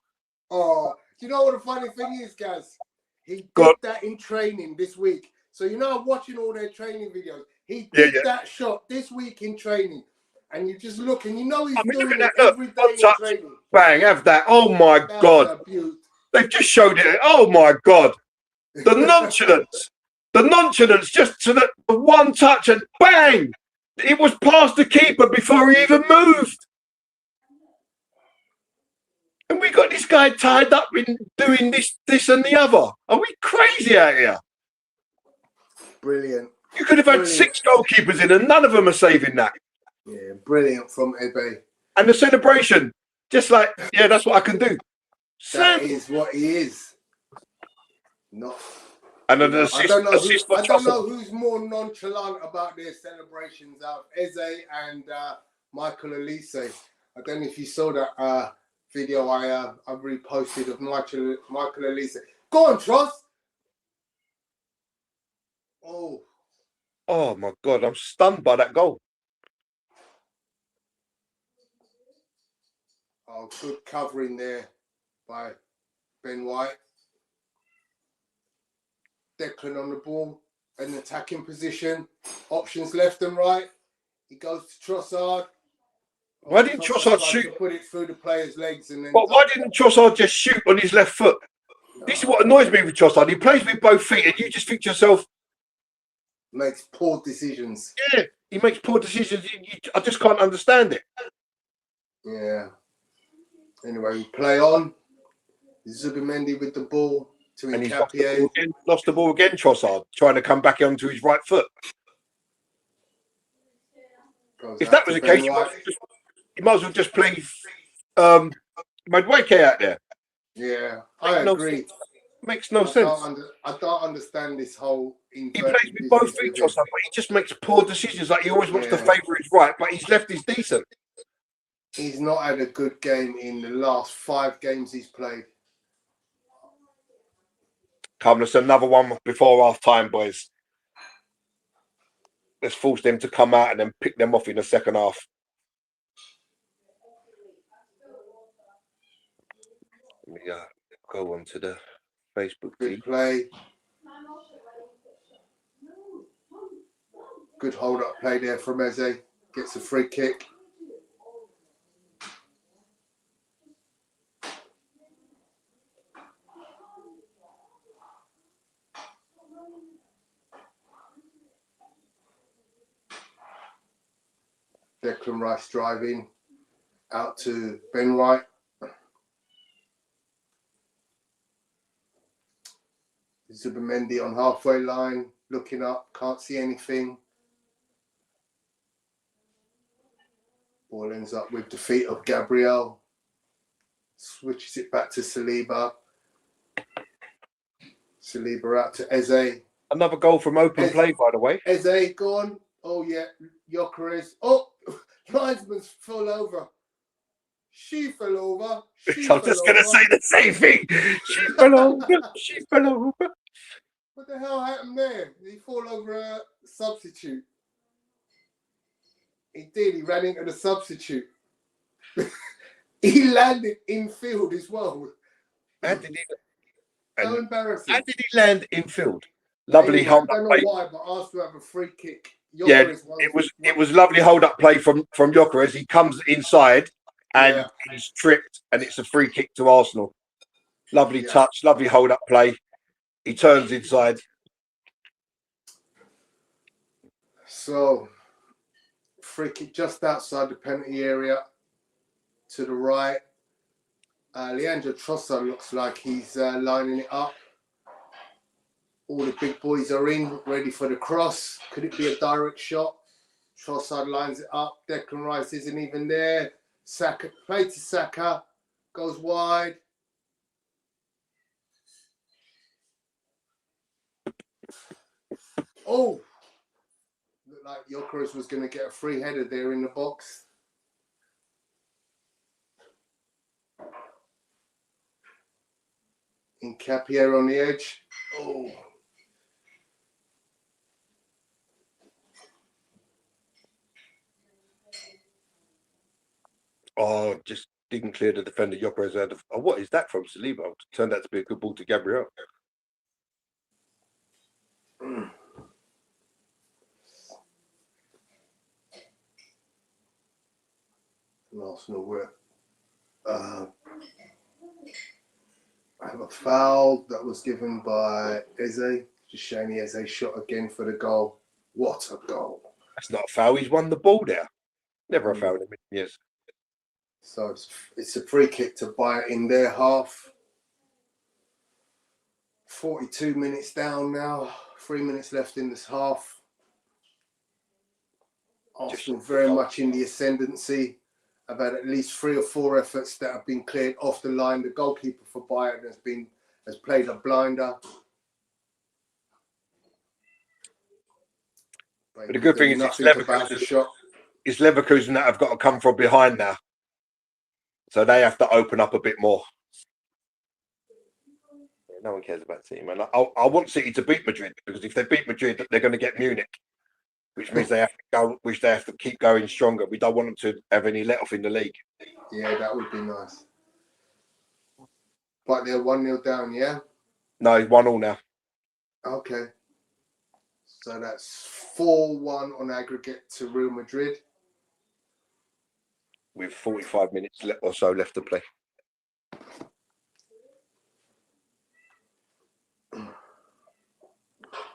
Oh, do you know what the funny thing is, guys? He did that in training this week. So, you know, I'm watching all their training videos. He did that shot this week in training. And you just look and you know he's doing it every day in training. Bang, have that. Oh, my God. They've just showed it. Oh, my God. The nonchalance. The nonchalance just to the one touch and bang. It was past the keeper before he even moved. And we got this guy tied up in doing this and the other. Are we crazy out here? Brilliant. You could have had 6 goalkeepers in and none of them are saving that. Yeah, brilliant from Ebe. And the celebration, just like, yeah, that's what I can do. That is what he is. Not. And an assist, I don't know who's more nonchalant about their celebrations out of Eze and Michael Elise. I don't know if you saw that video I reposted of Michael Elise. Go on, Tross. Oh my God, I'm stunned by that goal. Oh, good covering there by Ben White. Declan on the ball, an attacking position, options left and right. He goes to Trossard. Why didn't Trossard shoot? Put it through the player's legs and then. But why didn't Trossard just shoot on his left foot? No. This is what annoys me with Trossard. He plays with both feet, and you just think to yourself, Makes poor decisions. Yeah, he makes poor decisions. I just can't understand it. Yeah. Anyway, we play on. Zubimendi with the ball to And he's Hincapie. lost the ball again, Trossard, trying to come back onto his right foot. If that was the case, you might as well just play Madueke out there. Yeah, I agree. Makes no sense. I don't understand this whole. He plays with both feet, Trossard, but he just makes poor decisions. Like he always wants to favour his right, but his left is decent. He's not had a good game in the last 5 games he's played. Come, let's another one before half time, boys. Let's force them to come out and then pick them off in the second half. Let me go on to the Facebook feed. Good play. Good hold-up play there from Eze. Gets a free kick. Declan Rice driving out to Ben White. Zubimendi on halfway line, looking up, can't see anything. Ball ends up with the feet of Gabriel. Switches it back to Saliba. Saliba out to Eze. Another goal from open play, by the way. Eze, go on. Oh, yeah. Gyökeres. Oh, linesman fell over. She fell over. I was just going to say the same thing. She fell over. She fell over. What the hell happened there? Did he fall over a substitute? He did. He ran into the substitute. He landed in field as well. So embarrassing. How did he land in field? Lovely hold up play. I don't know why, but asked to have a free kick. It was lovely hold up play from Gyökeres. He comes inside and he's tripped, and it's a free kick to Arsenal. Lovely touch, lovely hold up play. He turns inside. So, free kick just outside the penalty area to the right. Leandro Trossard looks like he's lining it up. All the big boys are in, ready for the cross. Could it be a direct shot? Trossard lines it up. Declan Rice isn't even there. Saka, play to Saka, goes wide. Oh! Looked like Gyökeres was going to get a free header there in the box. Hincapie on the edge. Oh. Oh, just didn't clear the defender. Gyökeres had. Oh, what is that from Saliba? Turned out to be a good ball to Gabriel. Arsenal were have a foul that was given by Eze. Just showing Eze shot again for the goal. What a goal. That's not a foul. He's won the ball there. Never a foul in a million years. So it's a free kick to buy it in their half. 42 minutes down now. 3 minutes left in this half. Arsenal very much in the ascendancy. I've had at least 3 or 4 efforts that have been cleared off the line. The goalkeeper for Bayern has played a blinder. But the good thing is it's Leverkusen that have got to come from behind now. So they have to open up a bit more. No one cares about City, man. I want City to beat Madrid, because if they beat Madrid, they're going to get Munich, which means they have to go, which they have to keep going stronger. We don't want them to have any let off in the league. Yeah, that would be nice. But they're 1-0 down, yeah? No, it's 1-1 now. Okay. So that's 4-1 on aggregate to Real Madrid. With 45 minutes or so left to play.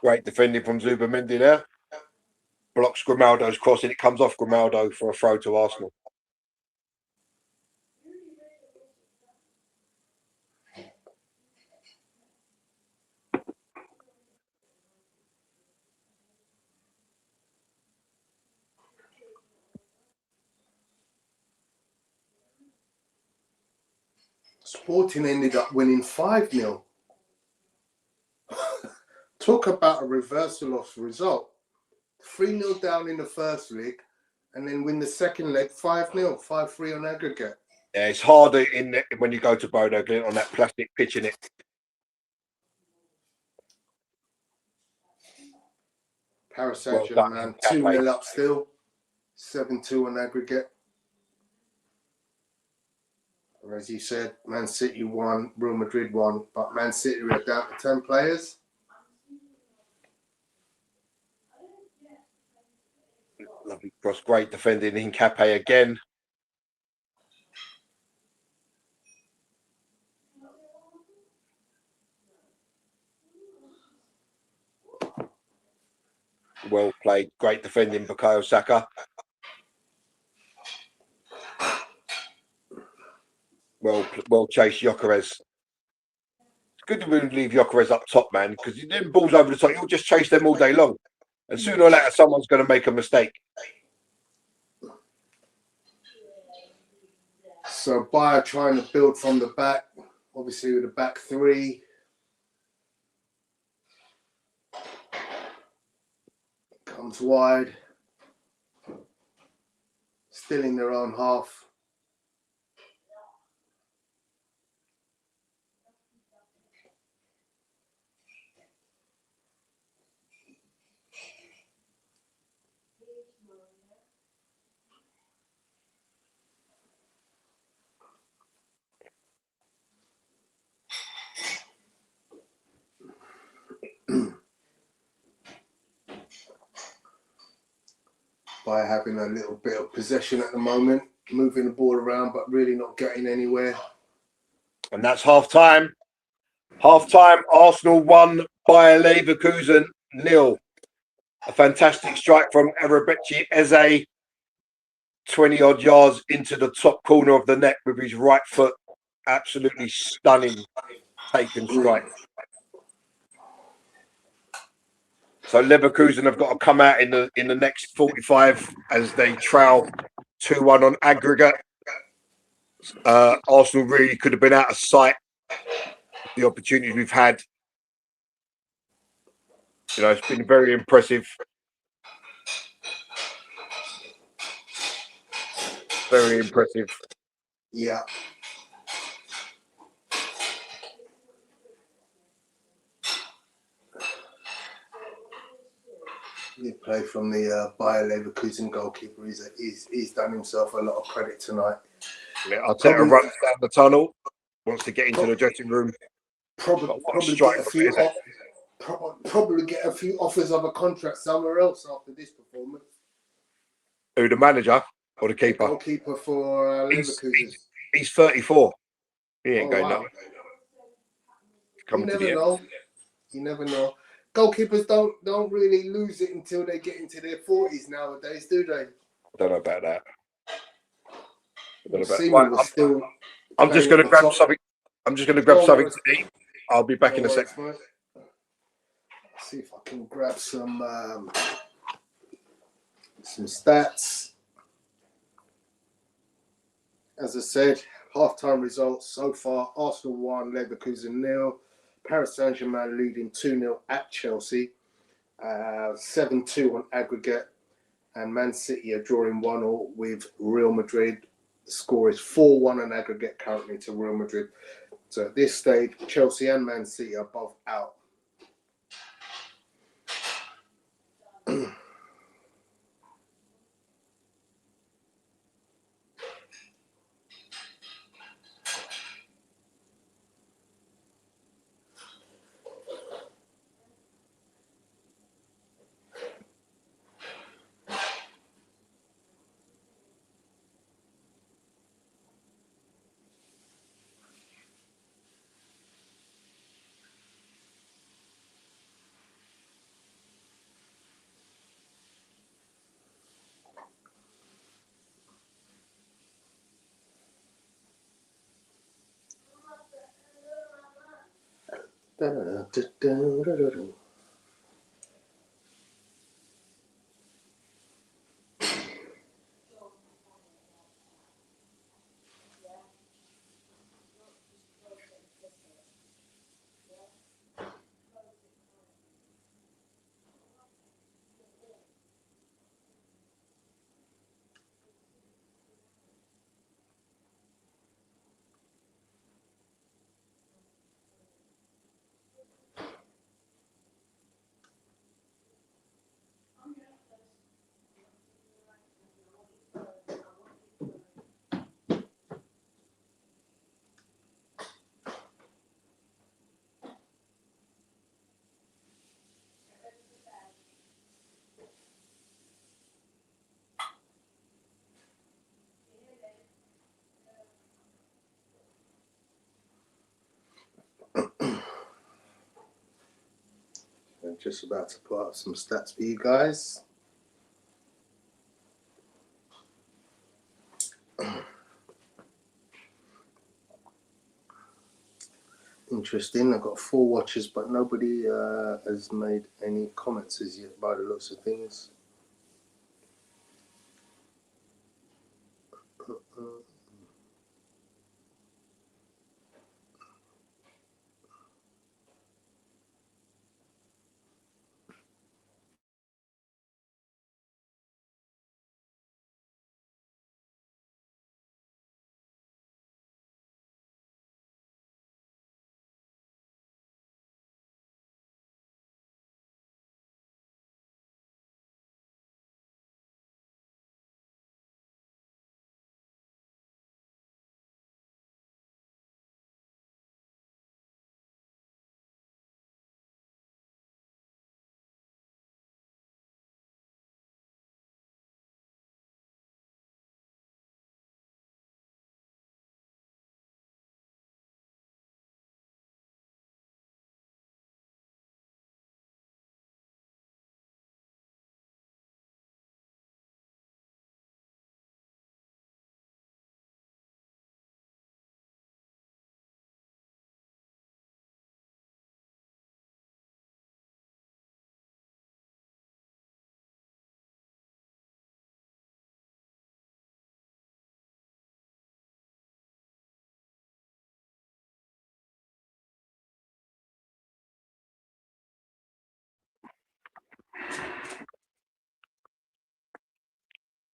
Great defending from Zubamendi there. Blocks Grimaldo's cross and it comes off Grimaldo for a throw to Arsenal. Sporting ended up winning 5-0. Talk about a reversal of result. 3-0 down in the first leg and then win the second leg 5-0, 5-3 on aggregate. Yeah, it's harder when you go to Bodo Glint on that plastic pitch, in it. Paris Saint-Germain 2-0 up still, 7-2 on aggregate. Or as you said, Man City won, Real Madrid won, but Man City are down to 10 players. Lovely cross, great defending. Hincapie again. Well played, great defending, Bukayo Saka. Well chased, Gyökeres. It's good to leave Gyökeres up top, man, because you then balls over the top, you'll just chase them all day long. And sooner or later, someone's going to make a mistake. So Bayer trying to build from the back, obviously with the back three. Comes wide. Still in their own half. By having a little bit of possession at the moment, moving the ball around, but really not getting anywhere. And that's half time. Half time, Arsenal 1, Bayer Leverkusen 0. A fantastic strike from Arabechi Eze, 20 odd yards into the top corner of the net with his right foot. Absolutely stunning taken strike. So Leverkusen have got to come out in the next 45 as they trail 2-1 on aggregate. Arsenal really could have been out of sight. The opportunities we've had, you know, it's been very impressive. Very impressive. Yeah. Good play from the Bayer Leverkusen goalkeeper. He's done himself a lot of credit tonight. Yeah, Arteta runs down the tunnel, wants to get into the dressing room. Probably get a few offers of a contract somewhere else after this performance. Who, the manager or the keeper? Goalkeeper for Leverkusen. He's 34. He ain't going nowhere. You never know. You never know. Goalkeepers don't really lose it until they get into their 40s nowadays, do they? I don't know about that. I'm just going to grab something. I'm just going to grab something to eat. I'll be back in a second. Let's see if I can grab some stats. As I said, half-time results so far: Arsenal 1, Leverkusen 0. Paris Saint-Germain leading 2-0 at Chelsea, 7-2 on aggregate, and Man City are drawing 1-1 with Real Madrid. The score is 4-1 on aggregate currently to Real Madrid. So at this stage, Chelsea and Man City are both out. I'm just about to put up some stats for you guys. Interesting. I've got 4 watches, but nobody has made any comments as yet by the looks of things.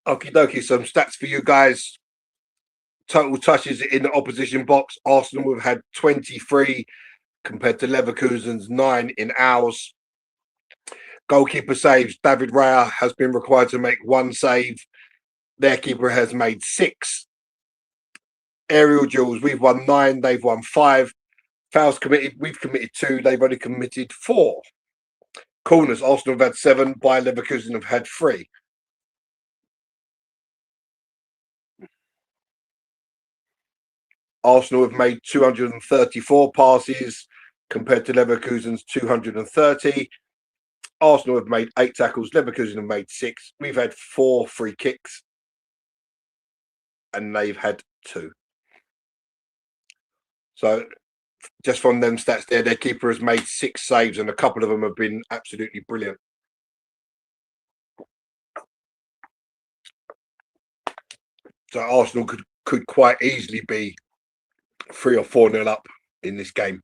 Okie dokie, some stats for you guys. Total touches in the opposition box. Arsenal have had 23 compared to Leverkusen's 9 in ours. Goalkeeper saves. David Raya has been required to make 1 save. Their keeper has made 6. Aerial duels, we've won 9, they've won 5. Fouls committed, we've committed 2, they've only committed 4. Corners, Arsenal have had 7, Bayer Leverkusen have had 3. Arsenal have made 234 passes compared to Leverkusen's 230. Arsenal have made 8 tackles, Leverkusen have made 6. We've had 4 free kicks and they've had 2. So just from them stats there, their keeper has made 6 saves and a couple of them have been absolutely brilliant. So Arsenal could quite easily be 3 or 4-0 up in this game.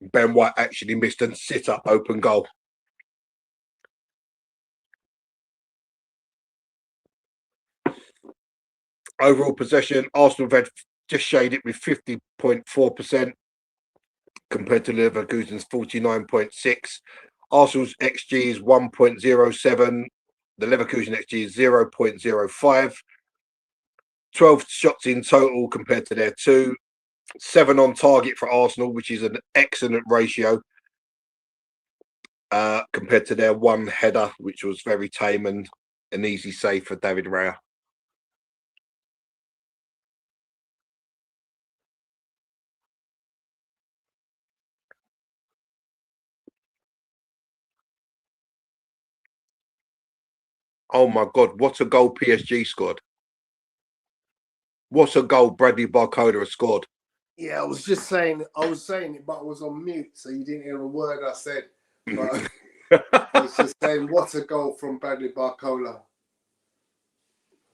Ben White actually missed a sit-up open goal. Overall possession, Arsenal have had just shaded with 50.4% compared to Leverkusen's 49.6. Arsenal's XG is 1.07. The Leverkusen XG is 0.05. 12 shots in total compared to their 2. 7 on target for Arsenal, which is an excellent ratio compared to their 1 header, which was very tame and an easy save for David Raya. Oh my God, what a goal PSG scored. What a goal Bradley Barcola has scored. Yeah, I was saying it, but I was on mute, so you didn't hear a word I said. But I was just saying, what a goal from Bradley Barcola.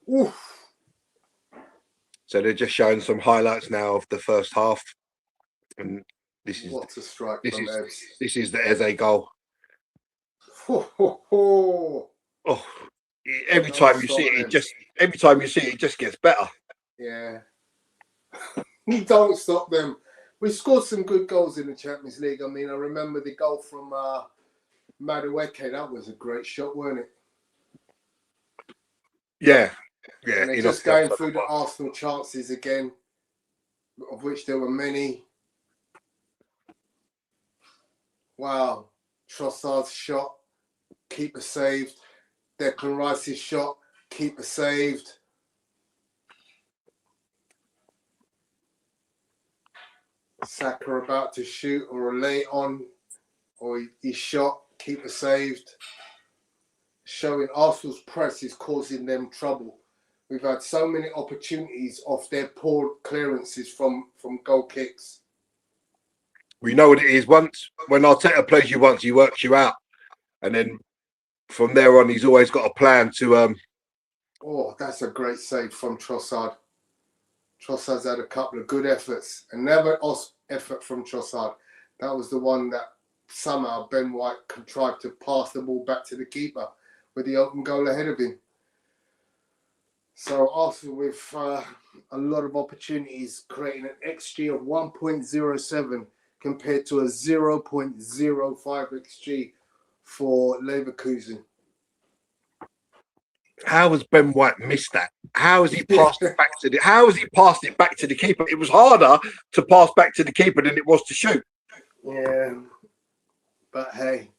Oof. So they're just showing some highlights now of the first half, and this is What a strike from Ebbs. This is the Eze goal. Ho, ho, ho. Oh, every time you see it, it just gets better. Yeah. You don't stop them. We scored some good goals in the Champions League. I mean, I remember the goal from Madueke. That was a great shot, wasn't it? Yeah. And they're just going through the Arsenal chances again, of which there were many. Wow. Trossard's shot, keeper saved. Declan Rice's shot, keeper saved. Saka about to shoot or a lay on, or he shot, keeper saved. Showing Arsenal's press is causing them trouble. We've had so many opportunities off their poor clearances from goal kicks. We know what it is. Once when Arteta plays you once, he works you out, and then from there on, he's always got a plan to. Oh, that's a great save from Trossard. Trossard's had a couple of good efforts, and never effort from Trossard. That was the one that somehow Ben White contrived to pass the ball back to the keeper with the open goal ahead of him. So Arsenal with a lot of opportunities, creating an XG of 1.07 compared to a 0.05 XG for Leverkusen. How has Ben White missed that? How has he passed it back to the? How has he passed it back to the keeper? It was harder to pass back to the keeper than it was to shoot. Yeah, but hey.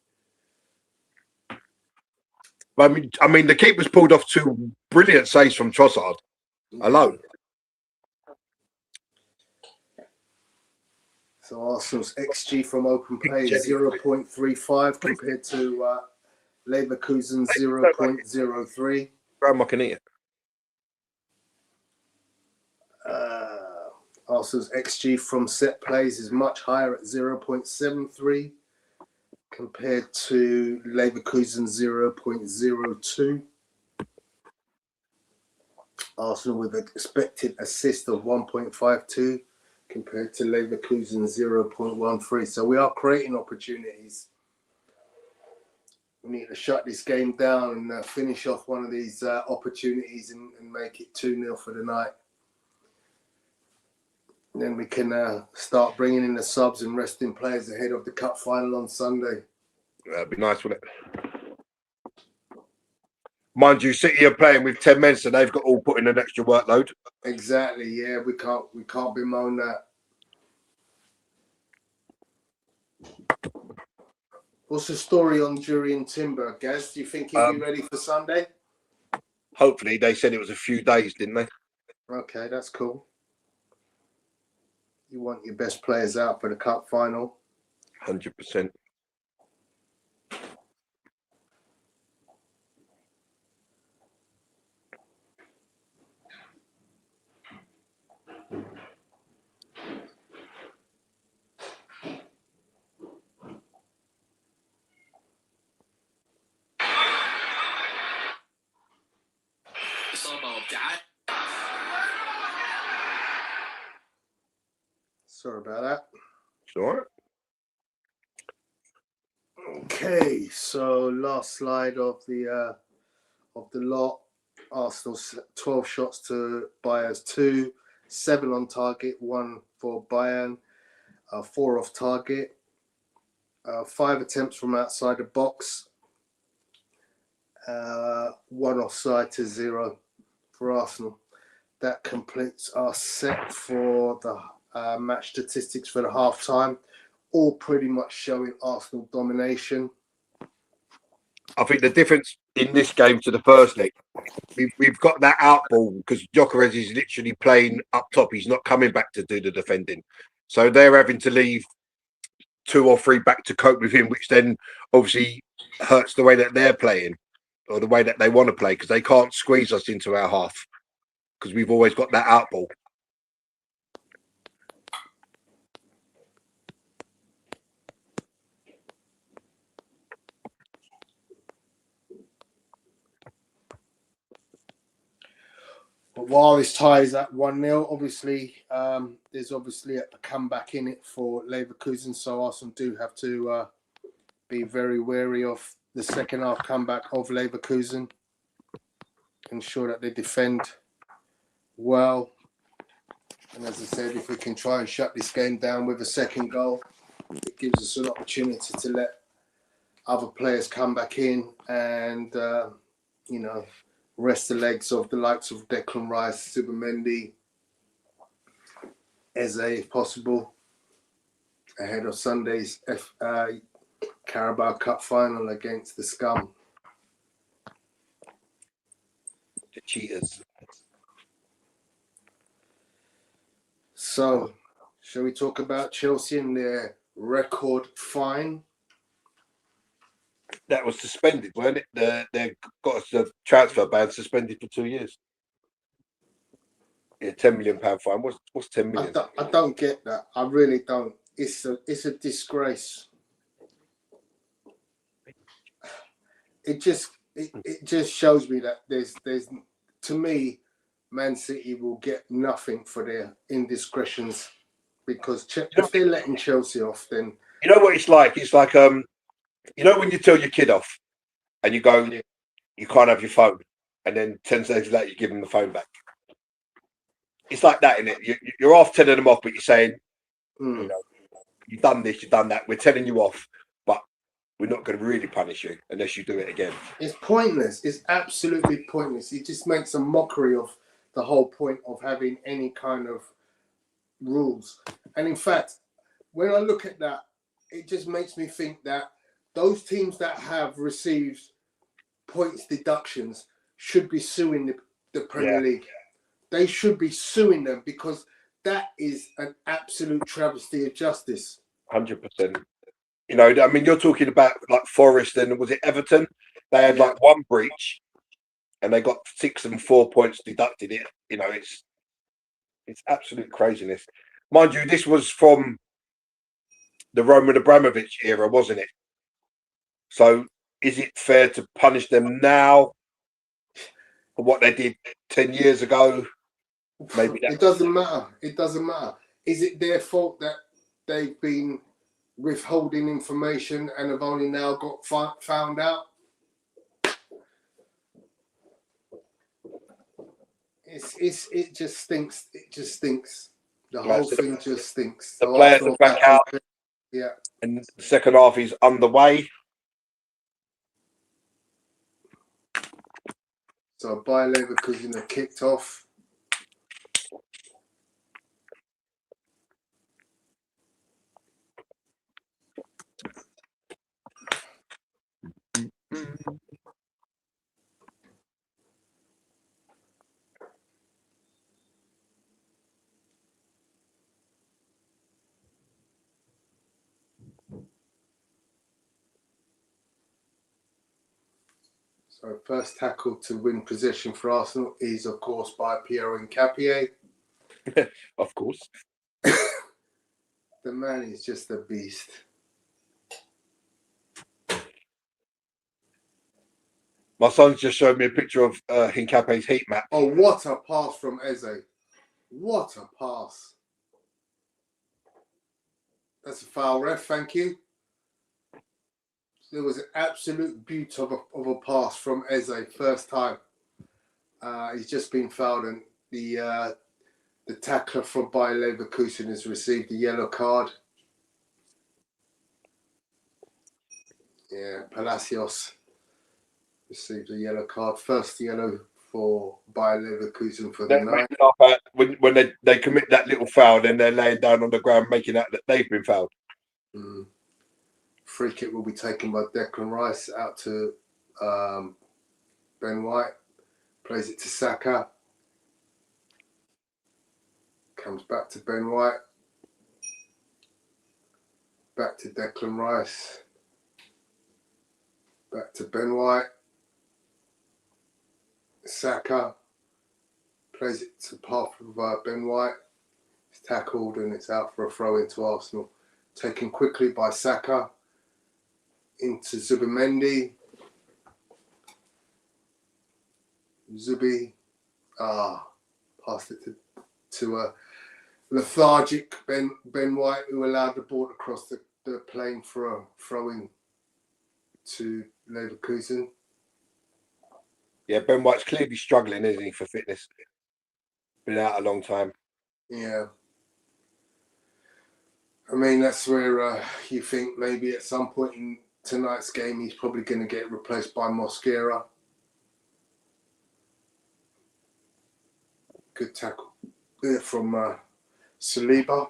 I mean, the keeper's pulled off two brilliant saves from Trossard alone. So Arsenal's XG from open play is 0.35 compared to Leverkusen 0.03. Grandma can eat it. Arsenal's XG from set plays is much higher at 0.73 compared to Leverkusen 0.02. Arsenal with an expected assist of 1.52 compared to Leverkusen 0.13. So we are creating opportunities. We need to shut this game down and finish off one of these opportunities and make it 2-0 for the night. And then we can start bringing in the subs and resting players ahead of the cup final on Sunday. That'd be nice, wouldn't it? Mind you, City are playing with 10 men, so they've got all put in an extra workload. Exactly. Yeah, we can't bemoan that. What's the story on Jurriën Timber, Gaz? Do you think he'll be ready for Sunday? Hopefully, they said it was a few days, didn't they? Okay, that's cool. You want your best players out for the cup final. 100%. Sorry about that. Sure. Okay, so last slide of the lot. Arsenal 12 shots to Bayern's 2, 7 on target, 1 for Bayern, 4 off target, 5 attempts from outside the box, 1 offside to 0 for Arsenal. That completes our set for the match statistics for the half time, all pretty much showing Arsenal domination. I think the difference in this game to the first leg, we've got that out ball because Gyökeres is literally playing up top. He's not coming back to do the defending. So they're having to leave 2 or 3 back to cope with him, which then obviously hurts the way that they're playing or the way that they want to play because they can't squeeze us into our half because we've always got that out ball. while this tie is at 1-0, obviously, there's obviously a comeback in it for Leverkusen, so Arsenal do have to be very wary of the second half comeback of Leverkusen. Ensure that they defend well. And as I said, if we can try and shut this game down with a second goal, it gives us an opportunity to let other players come back in and, rest the legs of the likes of Declan Rice, Subamendi, Eze, if possible, ahead of Sunday's Carabao Cup final against the Scum. The cheaters. So, shall we talk about Chelsea and their record fine? That was suspended, weren't it? They got us a transfer ban suspended for 2 years. Yeah, £10 million fine. What's 10 million? I don't get that. I really don't. It's a disgrace. It just shows me that there's to me, Man City will get nothing for their indiscretions because if they're letting Chelsea off, then you know what it's like. It's like you know when you tell your kid off and you go, you can't have your phone, and then 10 seconds later you give them the phone back. It's like that, isn't it? You're off telling them off, but you're saying, you know, you've done this, you've done that. We're telling you off, but we're not going to really punish you unless you do it again. It's pointless. It's absolutely pointless. It just makes a mockery of the whole point of having any kind of rules. And in fact, when I look at that, it just makes me think that those teams that have received points deductions should be suing the Premier League. They should be suing them because that is an absolute travesty of justice. 100%. You know, I mean, you're talking about like Forest and was it Everton? They had like one breach and they got 6 and 4 points deducted. You know, it's absolute craziness. Mind you, this was from the Roman Abramovich era, wasn't it? So is it fair to punish them now for what they did 10 years ago? Maybe it doesn't matter. It doesn't matter. Is it their fault that they've been withholding information and have only now got found out? It just stinks. It just stinks. The whole thing just stinks. The players are back out. Yeah. And the second half is underway. So Bayer Leverkusen have kicked off. So first tackle to win possession for Arsenal is, of course, by Piero Hincapie. Of course. The man is just a beast. My son's just showed me a picture of Hincapie's heat map. Oh, what a pass from Eze. What a pass. That's a foul, ref. Thank you. There was an absolute beauty of a pass from Eze first time. He's just been fouled, and the tackler from Bayer Leverkusen has received a yellow card. Yeah, Palacios received a yellow card. First yellow for Bayer Leverkusen for the night. When they commit that little foul, then they're laying down on the ground making out that they've been fouled. Free kick will be taken by Declan Rice out to Ben White. Plays it to Saka. Comes back to Ben White. Back to Declan Rice. Back to Ben White. Saka. Plays it to path of Ben White. It's tackled and it's out for a throw into Arsenal. Taken quickly by Saka. Into Subamendi. Zubi. Passed it to a lethargic Ben White, who allowed the ball to cross the plane for a throw-in to Leverkusen. Yeah, Ben White's clearly struggling, isn't he, for fitness? Been out a long time. Yeah. I mean, that's where you think maybe at some point in tonight's game he's probably going to get replaced by Mosquera. Good tackle there from Saliba.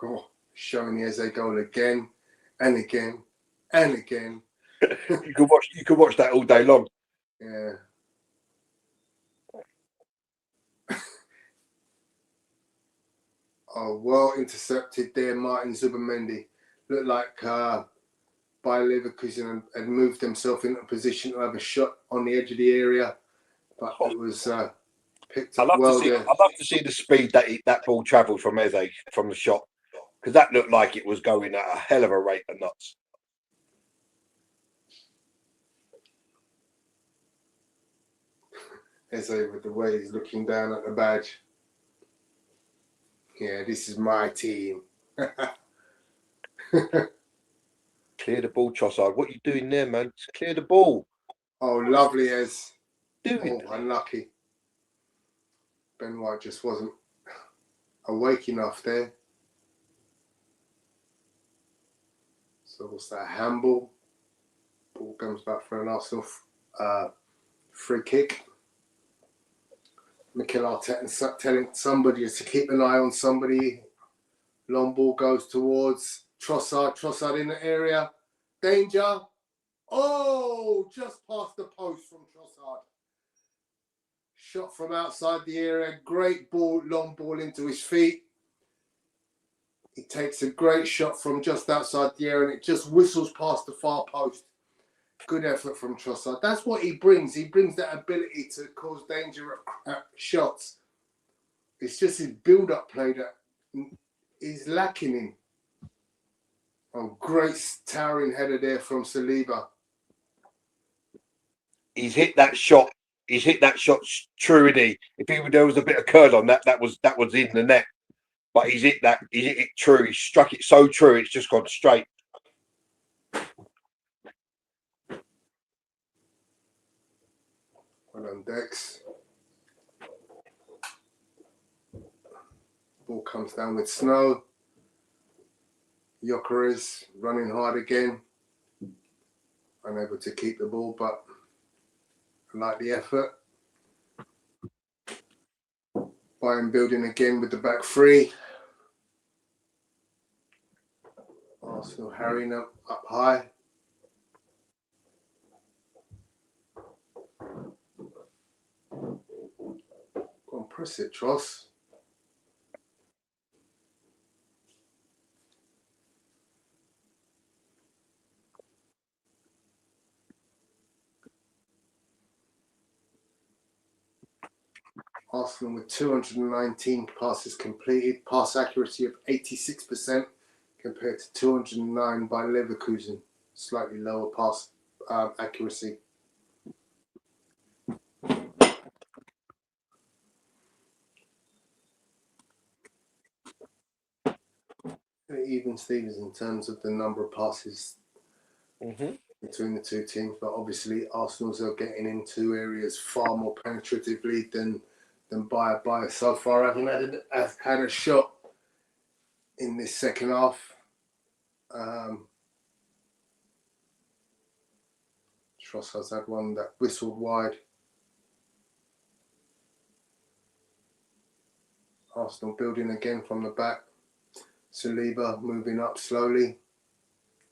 Oh, showing the Eze goal again and again and again. You could watch that all day long. Yeah. Oh, well intercepted there, Martin Zubimendi. Looked like by Leverkusen had moved himself into a position to have a shot on the edge of the area, but it was picked up well there. I'd love to see the speed that ball travelled from Eze from the shot, because that looked like it was going at a hell of a rate of knots. Eze with the way he's looking down at the badge. Yeah, this is my team. Clear the ball, Trossard. What are you doing there, man? Just clear the ball. Oh, lovely, Ez. Dude. Oh, unlucky. Ben White just wasn't awake enough there. So what's that? Handball. Ball comes back for an Arsenal free kick. Mikel Arteta telling somebody to keep an eye on somebody. Long ball goes towards Trossard. Trossard in the area. Danger. Oh, just past the post from Trossard. Shot from outside the area. Great ball, long ball into his feet. He takes a great shot from just outside the area and it just whistles past the far post. Good effort from Trossard. That's what he brings. He brings that ability to cause danger at shots. It's just his build-up play that he's lacking in. Oh, great towering header there from Saliba. He's hit that shot. He's hit that shot true, isn't he? If there was a bit of curl on that was in the net. But he's hit it true. He struck it so true, it's just gone straight. Well done, Dex. Ball comes down with Snow. Gyökeres running hard again. Unable to keep the ball, but I like the effort. Bayern building again with the back three. Arsenal harrying up high. Go on, press it, Tross. Arsenal with 219 passes completed, pass accuracy of 86% compared to 209 by Leverkusen, slightly lower pass accuracy. Even Stevens in terms of the number of passes between the two teams, but obviously Arsenal's are getting into areas far more penetratively than Bayern so far. Haven't had a shot in this second half. Trossard's had one that whistled wide. Arsenal building again from the back. Saliba moving up slowly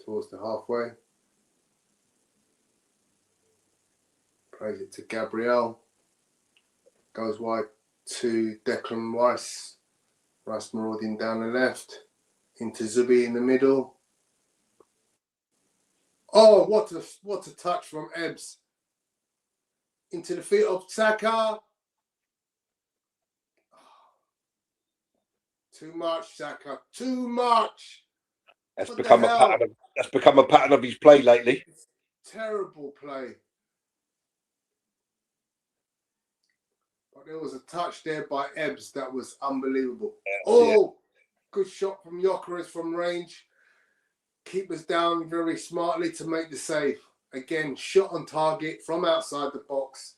towards the halfway. Plays it to Gabriel. Goes wide to Declan Rice. Rice marauding down the left. Into Zubi in the middle. Oh, what a touch from Ebbs. Into the feet of Saka. Too much, Saka. Too much. That's become a pattern of his play lately. It's terrible play. But there was a touch there by Ebbs that was unbelievable. Oh, good shot from Gyökeres from range. Keepers down very smartly to make the save. Again, shot on target from outside the box.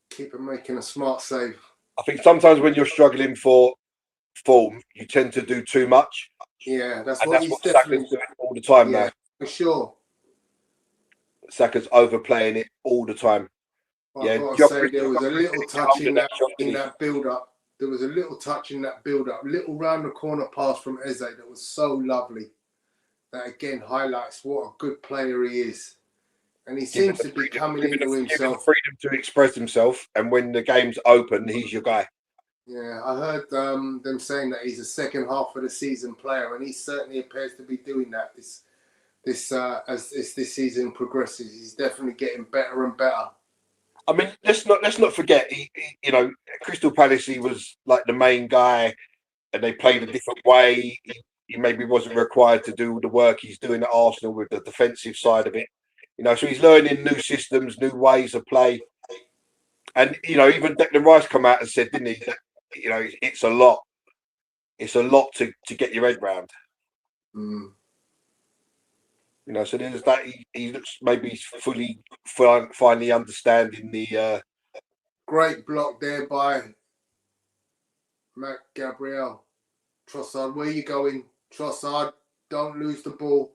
Keeper making a smart save. I think sometimes when you're struggling for form, you tend to do too much. Yeah, that's And what that's he's what definitely Saka's doing all the time now. for sure. Saka's overplaying it all the time. But I've got to say, there was a little touch in that build-up. There was a little touch in that build-up. Little round the corner pass from Eze that was so lovely. That again highlights what a good player he is. And he seems to be coming into himself. Freedom to express himself, and when the game's open, he's your guy. Yeah, I heard them saying that he's a second half of the season player, and he certainly appears to be doing that. As this season progresses, he's definitely getting better and better. I mean, let's not forget. Crystal Palace, he was like the main guy, and they played a different way. He maybe wasn't required to do the work he's doing at Arsenal with the defensive side of it. So he's learning new systems, new ways of play. And, even Declan Rice come out and said, didn't he, that, it's a lot. It's a lot to get your head round. Mm. So there's that. He looks maybe finally understanding the... Great block there by Matt Gabriel. Trossard, where are you going? Trossard, don't lose the ball.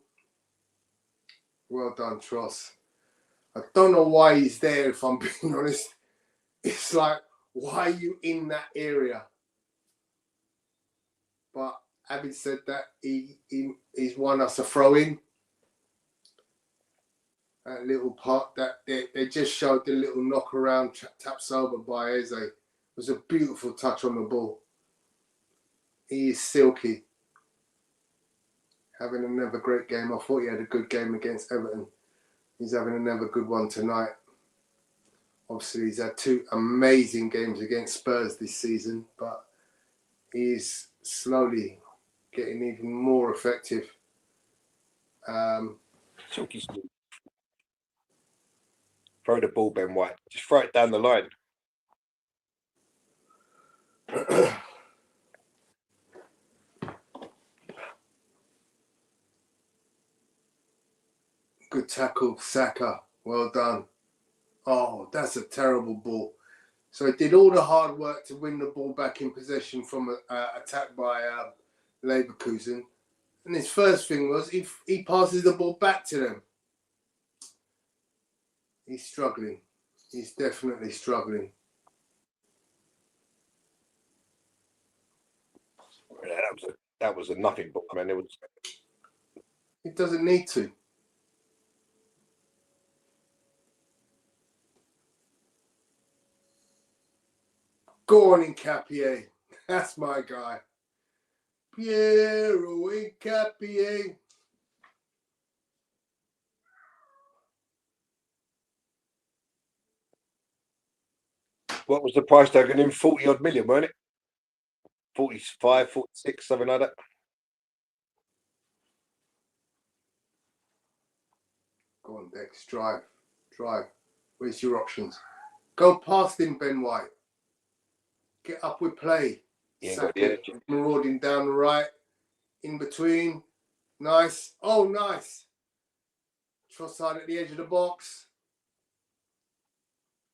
Well done, Tross. I don't know why he's there, if I'm being honest. It's like, why are you in that area? But having said that, he's won us a throw-in. That little part that they just showed the little knock around, taps over by Eze. It was a beautiful touch on the ball. He is silky. Having another great game. I thought he had a good game against Everton. He's having another good one tonight. Obviously, he's had 2 amazing games against Spurs this season, but he's slowly getting even more effective. Silky smooth. Throw the ball, Ben White. Just throw it down the line. Good tackle, Saka. Well done. Oh, that's a terrible ball. So he did all the hard work to win the ball back in possession from an attack by Leverkusen. And his first thing was he passes the ball back to them. He's struggling. He's definitely struggling. Yeah, that was a nothing ball, man. He doesn't need to. Go on, Hincapie. That's my guy. Piero Hincapie. What was the price tag on him? 40 odd million, weren't it? 45, 46, something like that. Go on, Dex. Drive. Where's your options? Go past him, Ben White. Get up with play. Saka marauding down the right. In between. Nice. Oh, nice. Trossard at the edge of the box.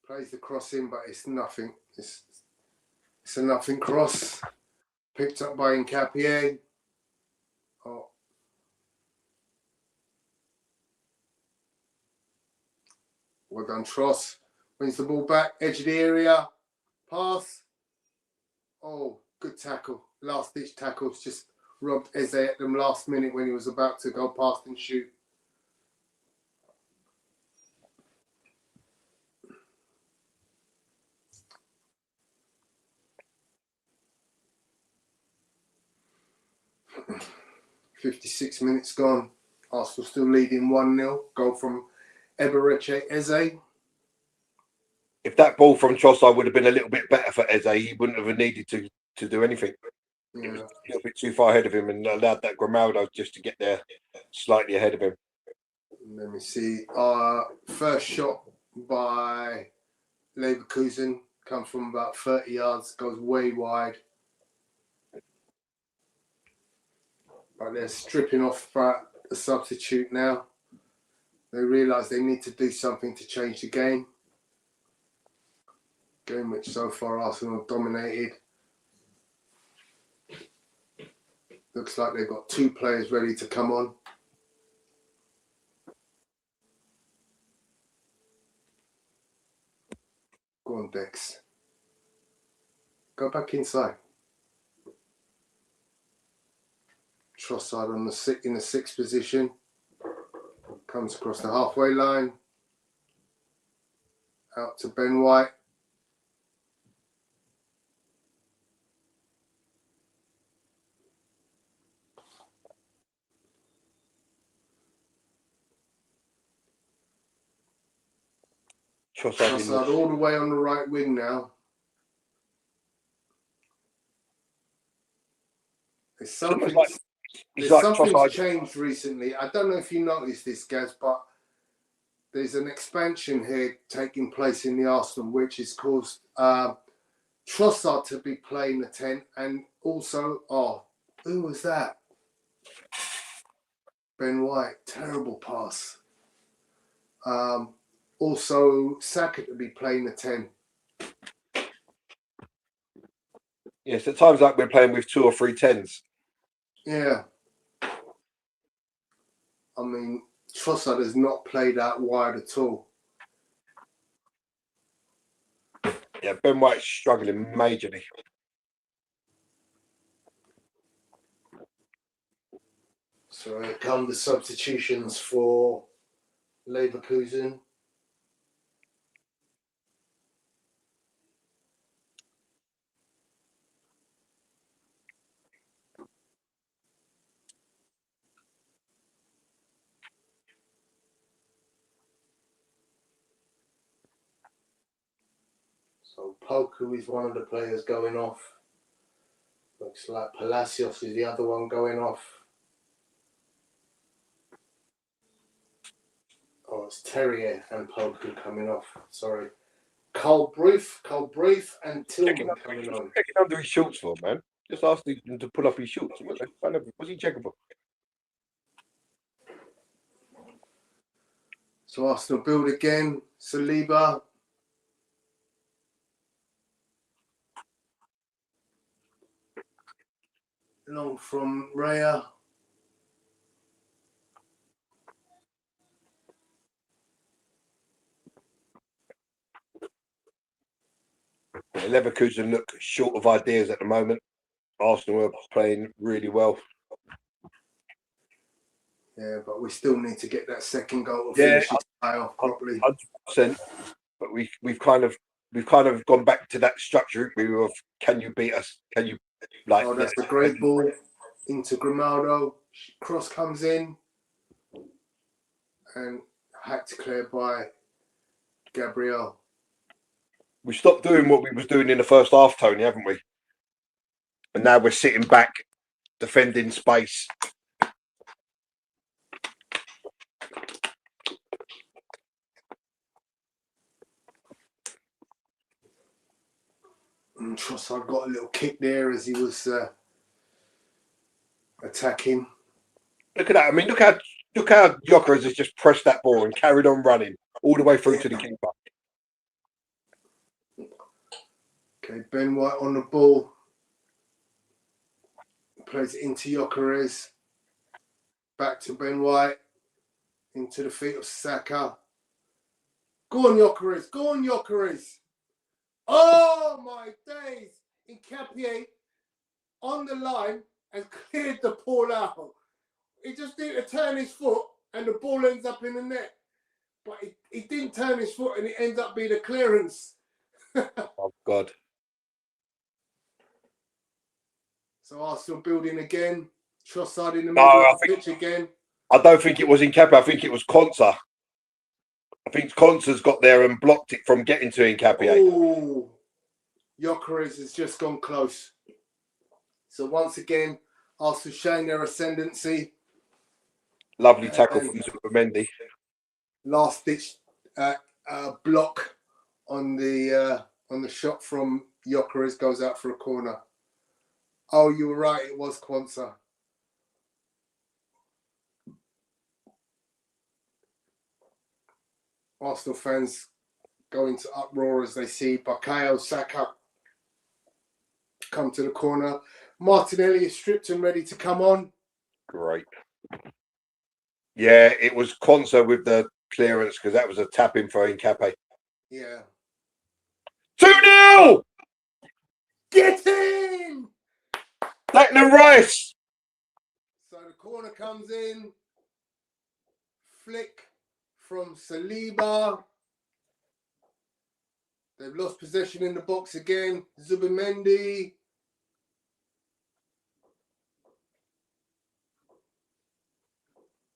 Plays the cross in, but it's nothing. It's a nothing cross. Picked up by Hincapie. Oh. Well done, Tross. Wins the ball back. Edge of the area. Pass. Oh, good tackle. Last ditch tackles. Just robbed Eze at them last minute when he was about to go past and shoot. .56 minutes gone. Arsenal still leading 1-0. Goal from Emirates Eze. If that ball from Trossard would have been a little bit better for Eze, he wouldn't have needed to do anything. Yeah. It was a little bit too far ahead of him and allowed that Grimaldo just to get there slightly ahead of him. Let me see. First shot by Leverkusen. Comes from about 30 yards, goes way wide. But they're stripping off the substitute now. They realise they need to do something to change the game. Game which so far Arsenal have dominated. Looks like they've got 2 players ready to come on. Go on, Dex. Go back inside. Trossard in the 6th position. Comes across the halfway line. Out to Ben White. Trossard all the way on the right wing now. There's something changed recently. I don't know if you noticed this, Gaz, but there's an expansion here taking place in the Arsenal, which has caused Trossard to be playing the 10, and also, who was that? Ben White, terrible pass. Also, Saka to be playing the 10. Yes, at times like we're playing with 2 or 3 10s. Yeah. I mean, Trossard has not played out wide at all. Yeah, Ben White's struggling majorly. So here come the substitutions for Leverkusen. So Poku is one of the players going off. Looks like Palacios is the other one going off. Oh, it's Terrier and Poku coming off. Sorry. Cold Brief and Tillman coming on. Checking under his shorts for, man. Just asked him to pull off his shorts. What's he checking for? So Arsenal build again. Saliba. Long from Raya. Leverkusen look short of ideas at the moment. Arsenal are playing really well. Yeah, but we still need to get that second goal to finish this tie off properly. 100%. But we've kind of gone back to that structure of can you beat us? Can you like? Oh, that's a great ball into Grimaldo. Cross comes in and hacked clear by Gabriel. We stopped doing what we was doing in the first half, Tony, haven't we? And now we're sitting back, defending space. And Trossard got a little kick there as he was attacking. Look at that. I mean, look how Gyökeres has just pressed that ball and carried on running all the way through to the keeper. Okay, Ben White on the ball. Plays it into Gyökeres. Back to Ben White. Into the feet of Saka. Go on, Gyökeres. Go on, Gyökeres. Oh, my days. Hincapie on the line and cleared the ball out. He just needed to turn his foot and the ball ends up in the net. But he didn't turn his foot and it ends up being a clearance. Oh, God. So Arsenal building again. Trossard in the middle of the pitch again. I don't think it was Hincapie. I think it was Konsa. I think Konsa's got there and blocked it from getting to Hincapie. Oh, Gyökeres has just gone close. So once again, Arsenal showing their ascendancy. Lovely tackle from Zubimendi. Last ditch block on the shot from Gyökeres goes out for a corner. Oh, you were right. It was Quansah. Arsenal fans go into uproar as they see Bukayo Saka come to the corner. Martinelli is stripped and ready to come on. Great. Yeah, it was Quansah with the clearance because that was a tap in for Hincapie. Yeah. 2-0! Get in! Declan Rice! So the corner comes in. Flick from Saliba. They've lost possession in the box again. Zubimendi.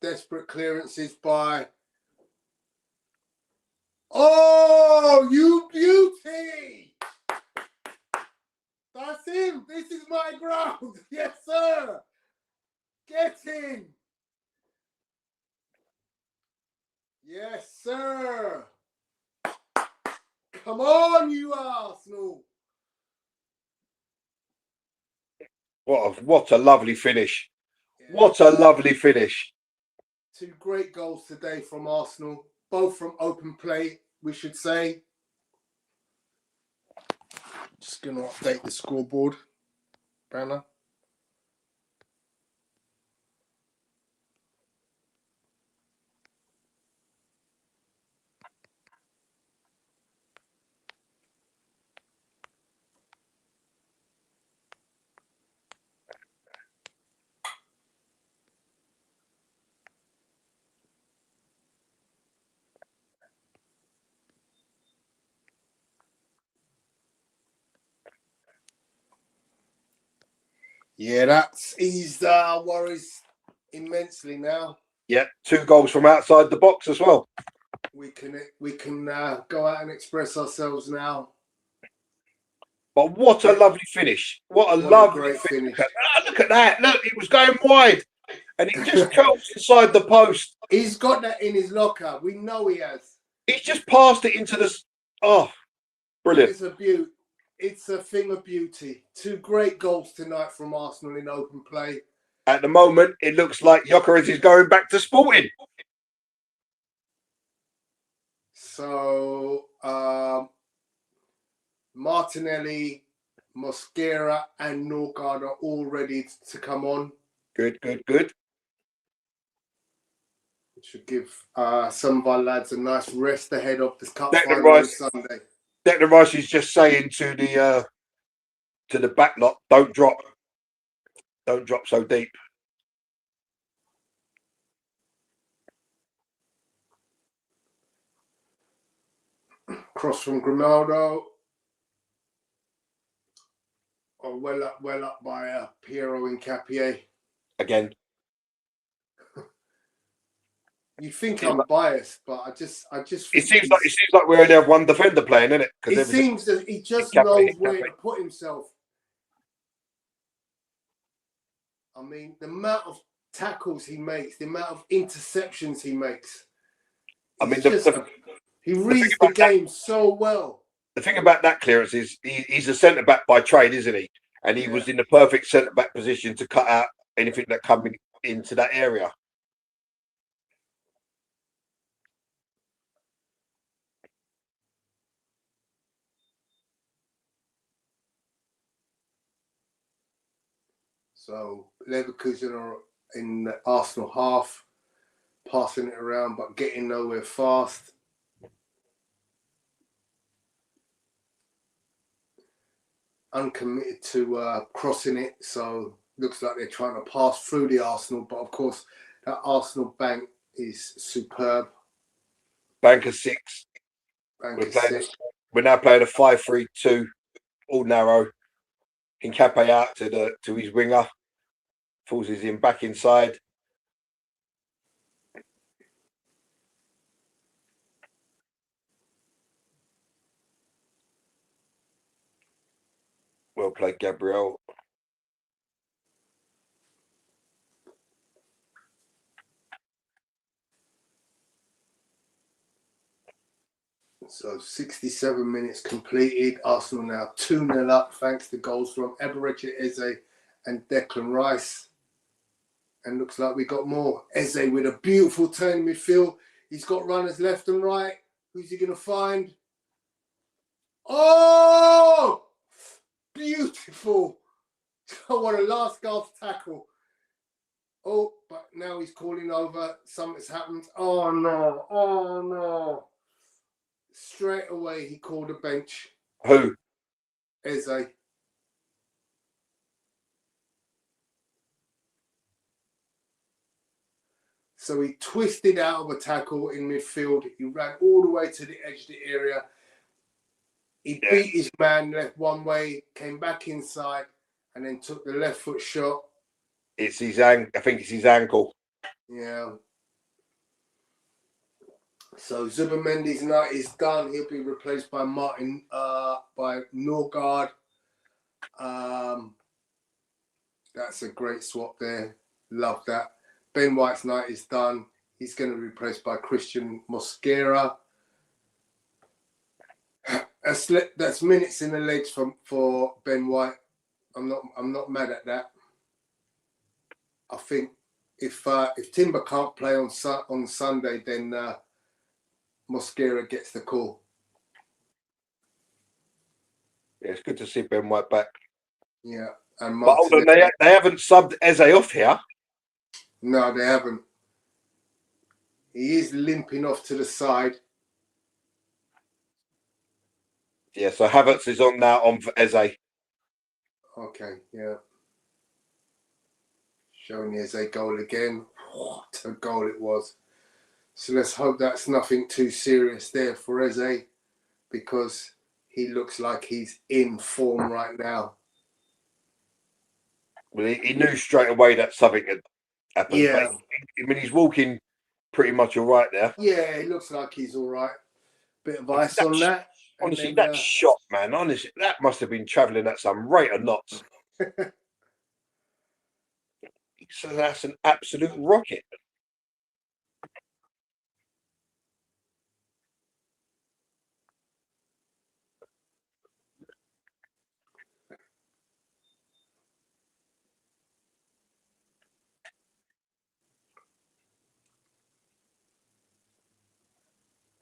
Desperate clearances by... Oh, you beauty! That's him. This is my ground. Yes, sir. Get in. Yes, sir. Come on, you Arsenal. What a lovely finish. Yeah. What a lovely finish. 2 great goals today from Arsenal. Both from open play, we should say. Just going to update the scoreboard banner. Yeah, that's eased our worries immensely now. Yeah, 2 goals from outside the box as well. We can go out and express ourselves now. But what a lovely finish. What a lovely great finish. Look at that. Look, it was going wide. And it just curls inside the post. He's got that in his locker. We know he has. He's just passed it into the... Oh, brilliant. It's a beauty. It's a thing of beauty. 2 great goals tonight from Arsenal in open play. At the moment, it looks like Gyökeres is going back to Sporting. So, Martinelli, Mosquera and Norgard are all ready to come on. Good, good, good. It should give some of our lads a nice rest ahead of this cup Declan final on Rice. Sunday. Declan Rice is just saying to the back lot, don't drop so deep. Cross from Grimaldo. Oh, well up by Piero and Hincapie. Again. You think I'm biased, but I just. It seems like we only have one defender playing, isn't it? It seems that he just knows where to put himself. I mean, the amount of tackles he makes, the amount of interceptions he makes. I mean, he reads the game so well. The thing about that clearance is he's a centre back by trade, isn't he? And he was in the perfect centre back position to cut out anything that coming into that area. So Leverkusen are in the Arsenal half, passing it around but getting nowhere fast. Uncommitted to crossing it, so looks like they're trying to pass through the Arsenal, but of course that Arsenal bank is superb. Bank of 6. We're now playing a 5-3-2, all narrow. Hincapie out to his winger. Falls his in back inside. Well played, Gabriel. So 67 minutes completed. Arsenal now 2-0 up thanks to goals from Emirates, Eze and Declan Rice. And looks like we got more. Eze with a beautiful turn in midfield. He's got runners left and right. Who's he going to find? Oh! Beautiful. Oh, what a last gasp tackle. Oh, but now he's calling over. Something's happened. Oh, no. Oh, no. Straight away, he called a bench. Who? Eze. So he twisted out of a tackle in midfield. He ran all the way to the edge of the area. He beat his man left one way, came back inside, and then took the left foot shot. It's his I think it's his ankle. Yeah. So Zubamendi's night is done. He'll be replaced by by Norgard. That's a great swap there. Love that. Ben White's night is done. He's going to be replaced by Christian Mosquera. That's minutes in the legs for Ben White. I'm not mad at that. I think if Timber can't play on Sunday, then Mosquera gets the call. Yeah, it's good to see Ben White back. Yeah, and but hold on, they haven't subbed Eze off here. No, they haven't. He is limping off to the side. Yeah, so Havertz is on now on for Eze. Okay, yeah. Showing the Eze goal again. What a goal it was. So let's hope that's nothing too serious there for Eze, because he looks like he's in form right now. Well, he knew straight away that something had happened. Yeah. But, I mean, he's walking pretty much all right there. Yeah, it looks like he's all right. Bit of ice on that. Honestly, that shot, man, honestly, that must have been travelling at some rate of knots. So that's an absolute rocket.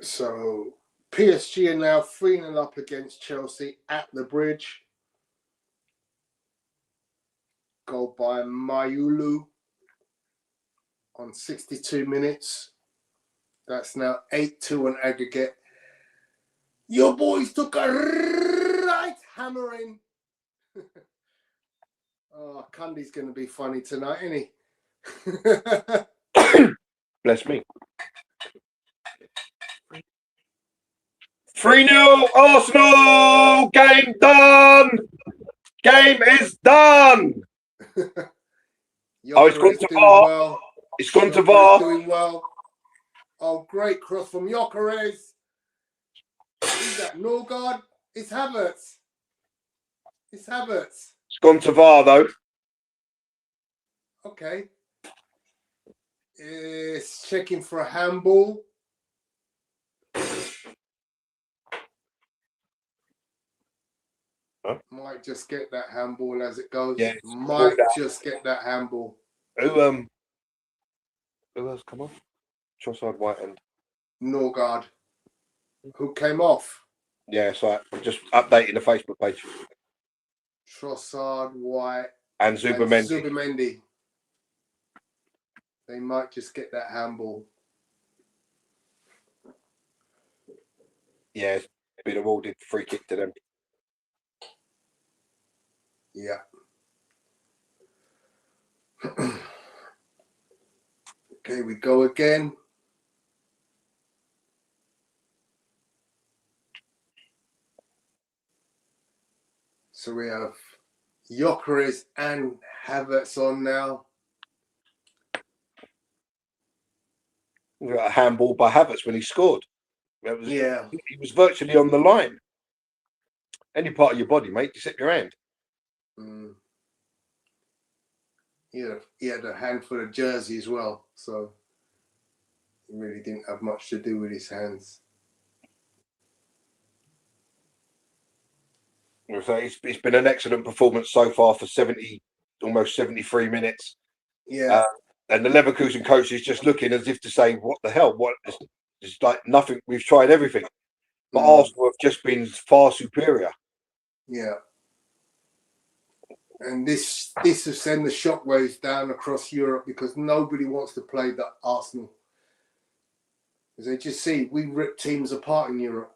So PSG are now 3-0 up against Chelsea at the Bridge. Goal by Mayulu on 62 minutes. That's now 8-2 on aggregate. Your boys took a right hammering. Oh, Cundy's going to be funny tonight, isn't he? Bless me. 3-0 Arsenal! Game done! Game is done! Oh, it's gone to VAR. Well. It's gone to VAR. Doing well. Oh, great cross from Gyökeres. Who's that? Norgard? It's Havertz. It's Havertz. It's gone to VAR, though. Okay. It's checking for a handball. Huh? Might just get that handball as it goes. Yeah, might just get that handball. Who else come off? Trossard, White and Norgard. Who came off? Yeah, so I'm just updating the Facebook page. Trossard, White and Zubamendi. They might just get that handball. Yeah, it's been awarded free kick to them. Yeah. Okay, we go again. So we have Gyökeres and Havertz on now. We got a handball by Havertz when he scored. Yeah. He was virtually on the line. Any part of your body, mate, just hit your hand. Mm. He had a handful of jersey as well, so he really didn't have much to do with his hands. So it's been an excellent performance so far for 70, almost 73 minutes. Yeah. And the Leverkusen coach is just looking as if to say, "What the hell? What? It's like nothing. We've tried everything, but Arsenal have just been far superior." Yeah. And this has sent the shockwaves down across Europe because nobody wants to play that Arsenal. As they just see, we rip teams apart in Europe.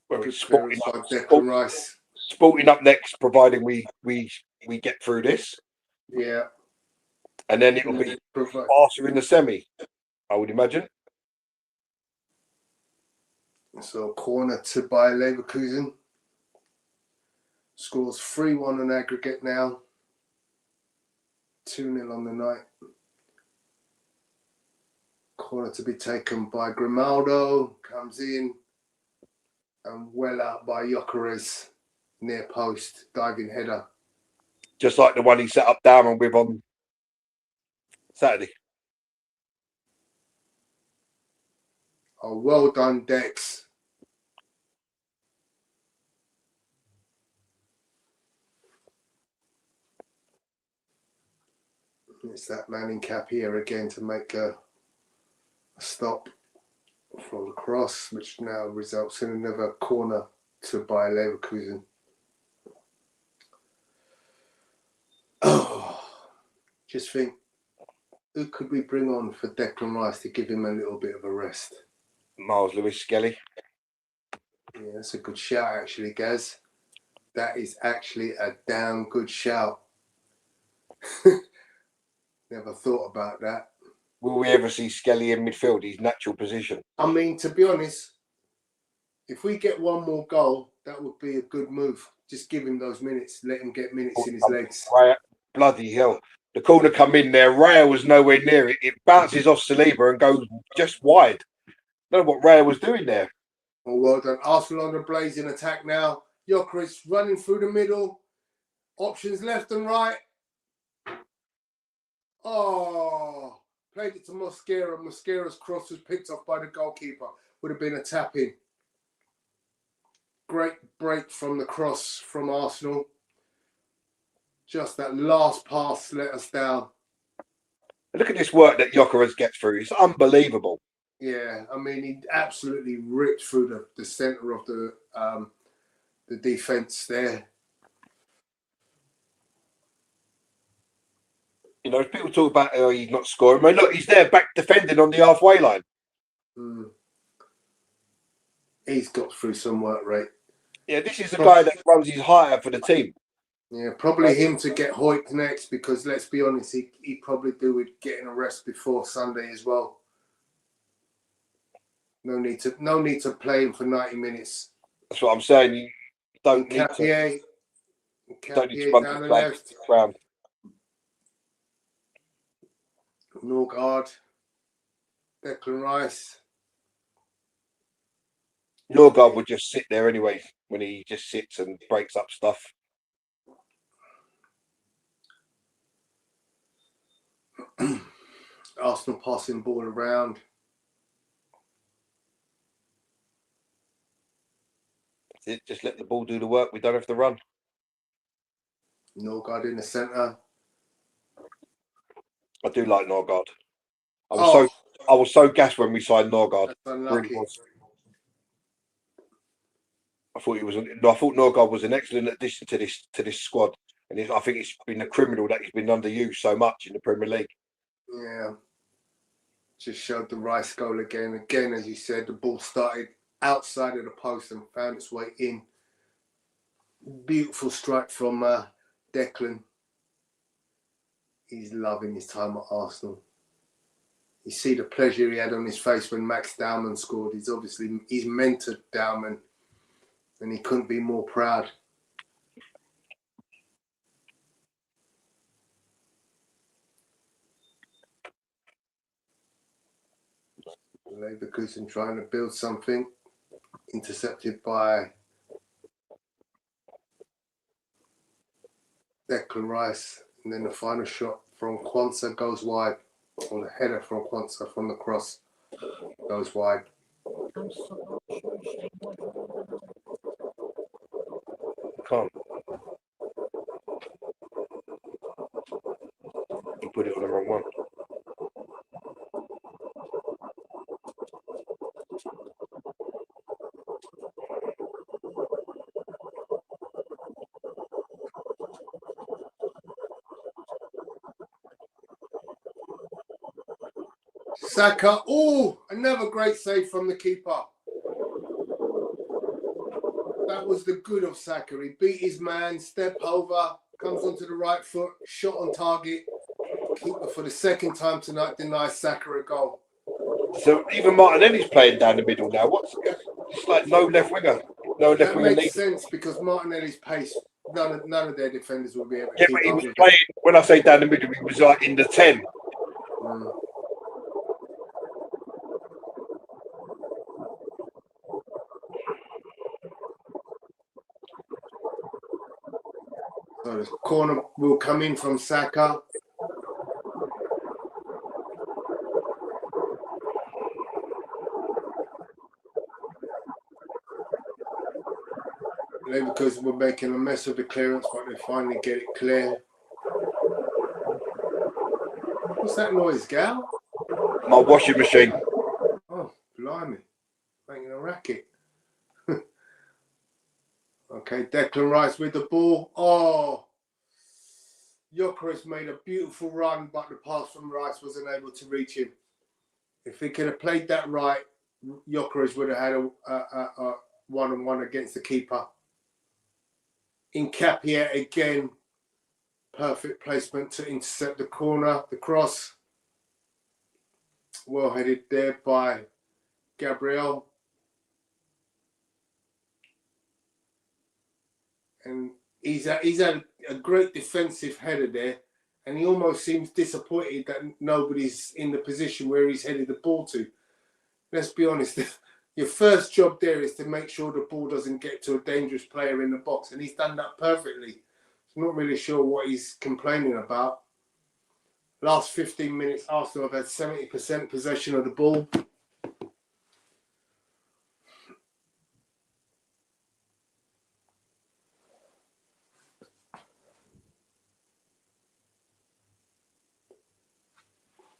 Well, it's Sporting sporting up next, providing we get through this. Yeah. And then it'll be Barca in the semi, I would imagine. So corner to Bayer Leverkusen. Scores 3-1 on aggregate now. 2-0 on the night. Corner to be taken by Grimaldo. Comes in. And well out by Gyökeres. Near post. Diving header. Just like the one he set up Darwin with on Saturday. Oh, well done, Dex. It's that man Hincapie here again to make a stop for the cross, which now results in another corner to Bayer Leverkusen. Oh, just think, who could we bring on for Declan Rice to give him a little bit of a rest? Miles Lewis Skelly. Yeah, that's a good shout, actually, Gaz. That is actually a damn good shout. Never thought about that. Will we ever see Skelly in midfield, his natural position? I mean, to be honest, if we get one more goal, that would be a good move. Just give him those minutes, let him get minutes in his legs. Bloody hell. The corner come in there, Raya was nowhere near it. It bounces off Saliba and goes just wide. I don't know what Raya was doing there. Oh, well done. Arsenal on the blazing attack now. Gyökeres running through the middle. Options left and right. Oh, played it to Mosquera. Mosquera's cross was picked off by the goalkeeper. Would have been a tap-in. Great break from the cross from Arsenal. Just that last pass let us down. Look at this work that Gyökeres gets through. It's unbelievable. Yeah, I mean, he absolutely ripped through the centre of the defence there. You know, people talk about he's not scoring. I mean, look, he's there back defending on the halfway line. He's got through some work rate. Yeah, this is the guy that runs his higher for the team. Yeah, probably him to get Hoyt next because let's be honest, he'd probably do with getting a rest before Sunday as well. No need to play him for 90 minutes. That's what I'm saying. You don't need to run down the left. Round. Norgard, Declan Rice. Norgard would just sit there anyway when he just sits and breaks up stuff. Arsenal passing ball around. Just let the ball do the work. We don't have to run. Norgard in the centre. I do like Norgard. I was so gassed when we signed Norgard. Unlucky. Really I thought Norgard was an excellent addition to this squad, and I think it's been a criminal that he's been underused so much in the Premier League. Yeah, just showed the Rice goal again. Again, as you said, the ball started outside of the post and found its way in. Beautiful strike from Declan. He's loving his time at Arsenal. You see the pleasure he had on his face when Max Dowman scored. He's mentored Dowman, and he couldn't be more proud. Leverkusen trying to build something. Intercepted by Declan Rice. And then the final shot from Quansah goes wide. Or the header from Quansah from the cross goes wide. Can't. You put it on the wrong one. Saka. Oh, another great save from the keeper. That was the good of Saka. He beat his man, step over, comes onto the right foot, shot on target. Keeper for the second time tonight denies Saka a goal. So even Martinelli's playing down the middle now. It's like no left winger. No left That winger. makes sense because Martinelli's pace, none of their defenders will be able to Yeah, keep but he up was with playing, when I say down the middle, he was like in the 10. So the corner will come in from Saka. Leverkusen were making a mess of the clearance, but they finally get it clear. What's that noise, Gal? My washing machine. Oh, blimey. Making a racket. Okay, Declan Rice with the ball. Oh, Gyökeres made a beautiful run, but the pass from Rice wasn't able to reach him. If he could have played that right, Gyökeres would have had a one-on-one against the keeper. Hincapie again. Perfect placement to intercept the corner, the cross. Well headed there by Gabriel. And he's had a great defensive header there. And he almost seems disappointed that nobody's in the position where he's headed the ball to. Let's be honest. Your first job there is to make sure the ball doesn't get to a dangerous player in the box. And he's done that perfectly. I'm not really sure what he's complaining about. Last 15 minutes, Arsenal have had 70% possession of the ball.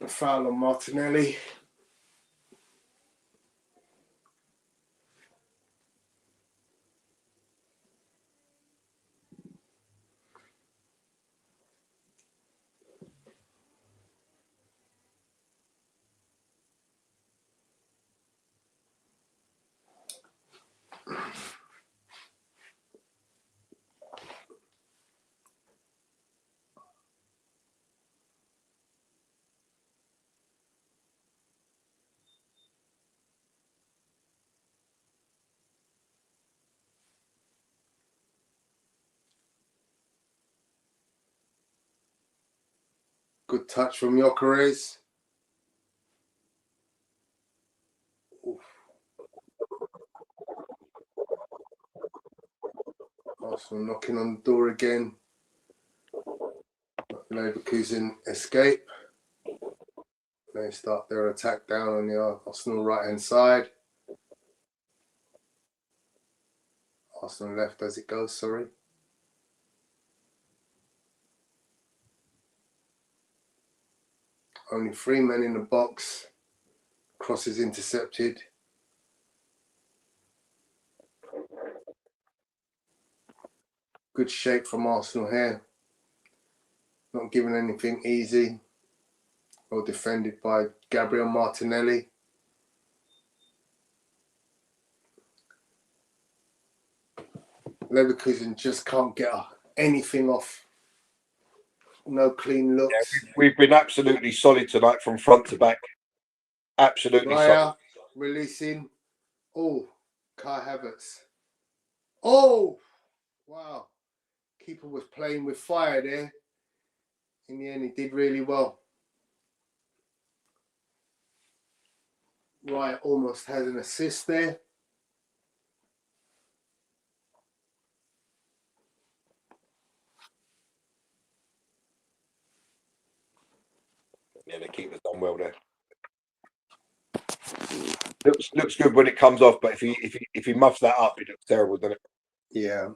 A foul on Martinelli. Good touch from Gyökeres. Arsenal knocking on the door again. Leverkusen escape. They start their attack down on the Arsenal right-hand side. Arsenal left as it goes, sorry. Only 3 men in the box. Cross is intercepted. Good shape from Arsenal here. Not giving anything easy. Well defended by Gabriel Martinelli. Leverkusen just can't get anything off. No clean looks. Yeah, we've been absolutely solid tonight from front to back. Absolutely solid. Releasing. Oh, Kai Havertz. Oh, wow. Keeper was playing with fire there. In the end, he did really well. Raya almost had an assist there. Yeah, the keeper's done well there. Looks good when it comes off, but if he muffs that up, it looks terrible, doesn't it? Yeah.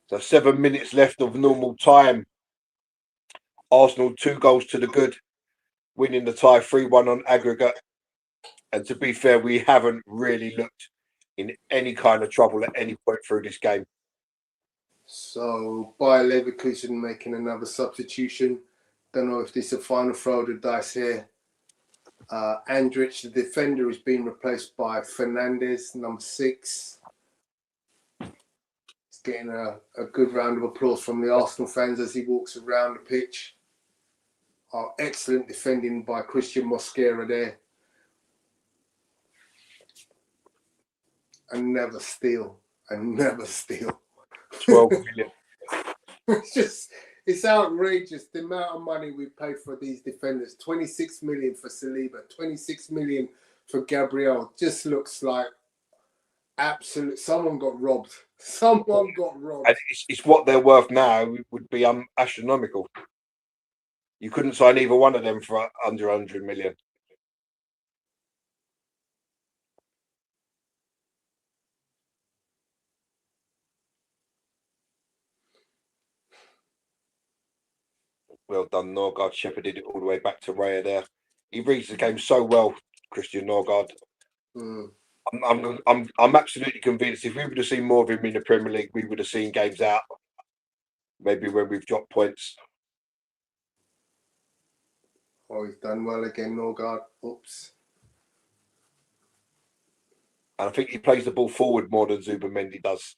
So 7 minutes left of normal time. Arsenal 2 goals to the good, winning the tie 3-1 on aggregate. And to be fair, we haven't really looked in any kind of trouble at any point through this game. So Bayer Leverkusen making another substitution. Don't know if this is a final throw of the dice here. Andrich, the defender, is being replaced by Fernandez, number 6. He's getting a good round of applause from the Arsenal fans as he walks around the pitch. Excellent defending by Christian Mosquera there. And never steal. 12 million. It's outrageous the amount of money we paid for these defenders. 26 million for Saliba, 26 million for Gabriel. Just looks like someone got robbed. Someone got robbed. And it's what they're worth now would be astronomical. You couldn't sign either one of them for under 100 million. Well done, Norgard. Shepherded it all the way back to Raya there. He reads the game so well, Christian Norgard. I'm absolutely convinced if we would have seen more of him in the Premier League, we would have seen games out. Maybe when we've dropped points. Oh, he's done well again, Norgard. Oops. And I think he plays the ball forward more than Zubimendi does.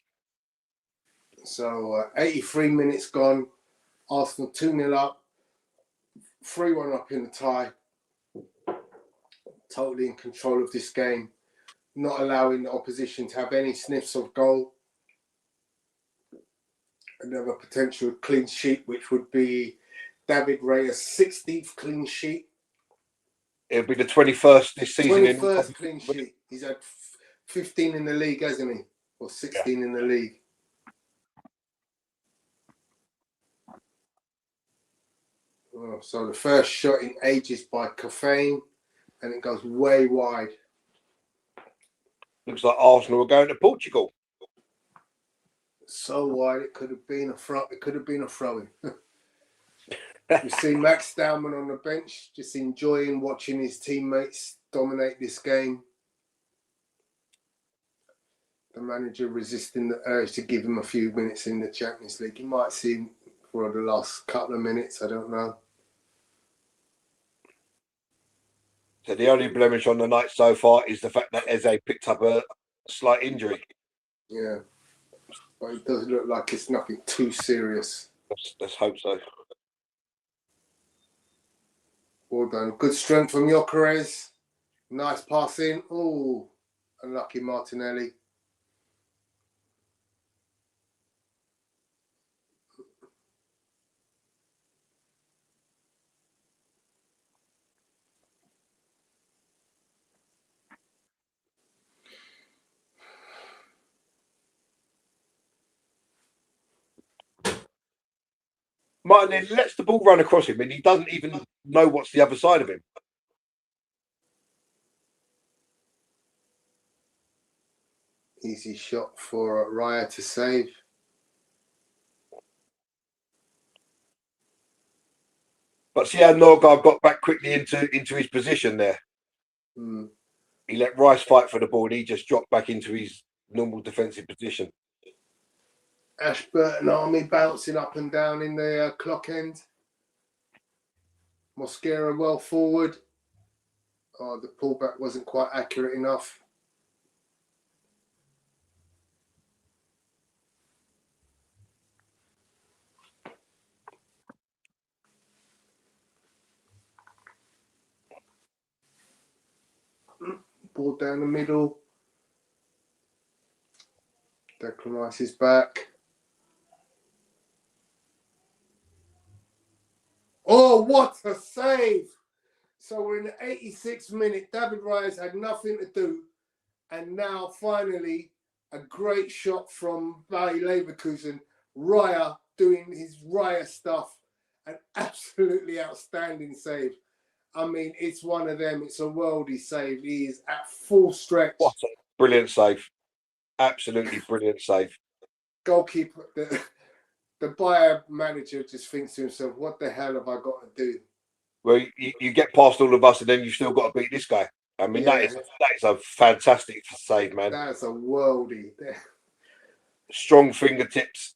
So 83 minutes gone. Arsenal 2-0 up. 3-1 up in the tie. Totally in control of this game. Not allowing the opposition to have any sniffs of goal. Another potential clean sheet, which would be David Raya's 16th clean sheet. It'll be the 21st this season. 21st clean sheet. He's had 15 in the league, hasn't he? Or 16 in the league. Oh, so the first shot in ages by Cafane, and it goes way wide. Looks like Arsenal are going to Portugal. So wide, it could have been a throw. It could have been a throw-in. You see Max Staumann on the bench, just enjoying watching his teammates dominate this game. The manager resisting the urge to give him a few minutes in the Champions League. You might see him for the last couple of minutes. I don't know. So the only blemish on the night so far is the fact that Eze picked up a slight injury. Yeah, but it does look like it's nothing too serious. Let's hope so. Well done. Good strength from Gyökeres. Nice pass in. Oh, unlucky Martinelli. Martinelli lets the ball run across him and he doesn't even know what's the other side of him. Easy shot for Raya to save. But see how Norgard got back quickly into his position there. He let Rice fight for the ball and he just dropped back into his normal defensive position. Ashburton Army bouncing up and down in the clock end. Mosquera well forward. Oh, the pullback wasn't quite accurate enough. Ball down the middle. Declan Rice is back. Oh, what a save! So we're in the 86th minute. David Raya had nothing to do. And now, finally, a great shot from Bayer Leverkusen. Raya doing his Raya stuff. An absolutely outstanding save. I mean, it's one of them. It's a worldie save. He is at full stretch. What a brilliant save. Absolutely brilliant save. Goalkeeper, the Bayer manager just thinks to himself, what the hell have I got to do? Well, you get past all of us and then you've still got to beat this guy. I mean, that is a fantastic save, man. That's a worldie. Strong fingertips.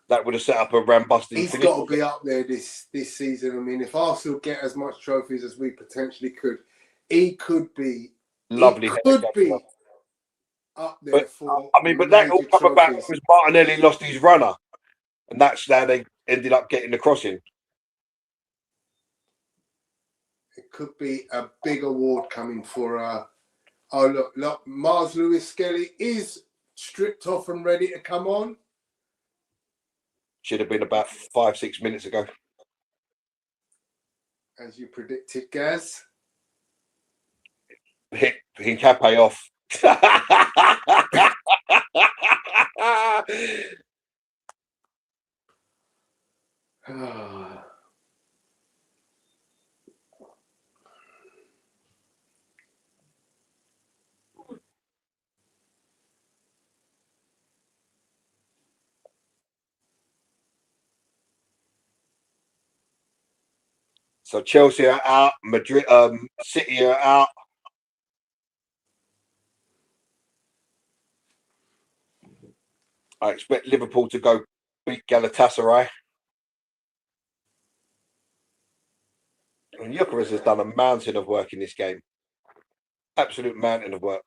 That would have set up a ram-busting He's finish. got to be up there this season. I mean, if Arsenal get as much trophies as we potentially could, he could be Lovely. He could be up there for. I mean, but that all come about because Martinelli lost his runner, and that's how they ended up getting the crossing. It could be a big award coming for. Oh look! Mars Lewis Skelly is stripped off and ready to come on. Should have been about 5-6 minutes ago. As you predicted, Gaz. Hit Hincapie off. So Chelsea are out, Madrid, City are out. I expect Liverpool to go beat Galatasaray. And Gyökeres has done a mountain of work in this game. Absolute mountain of work.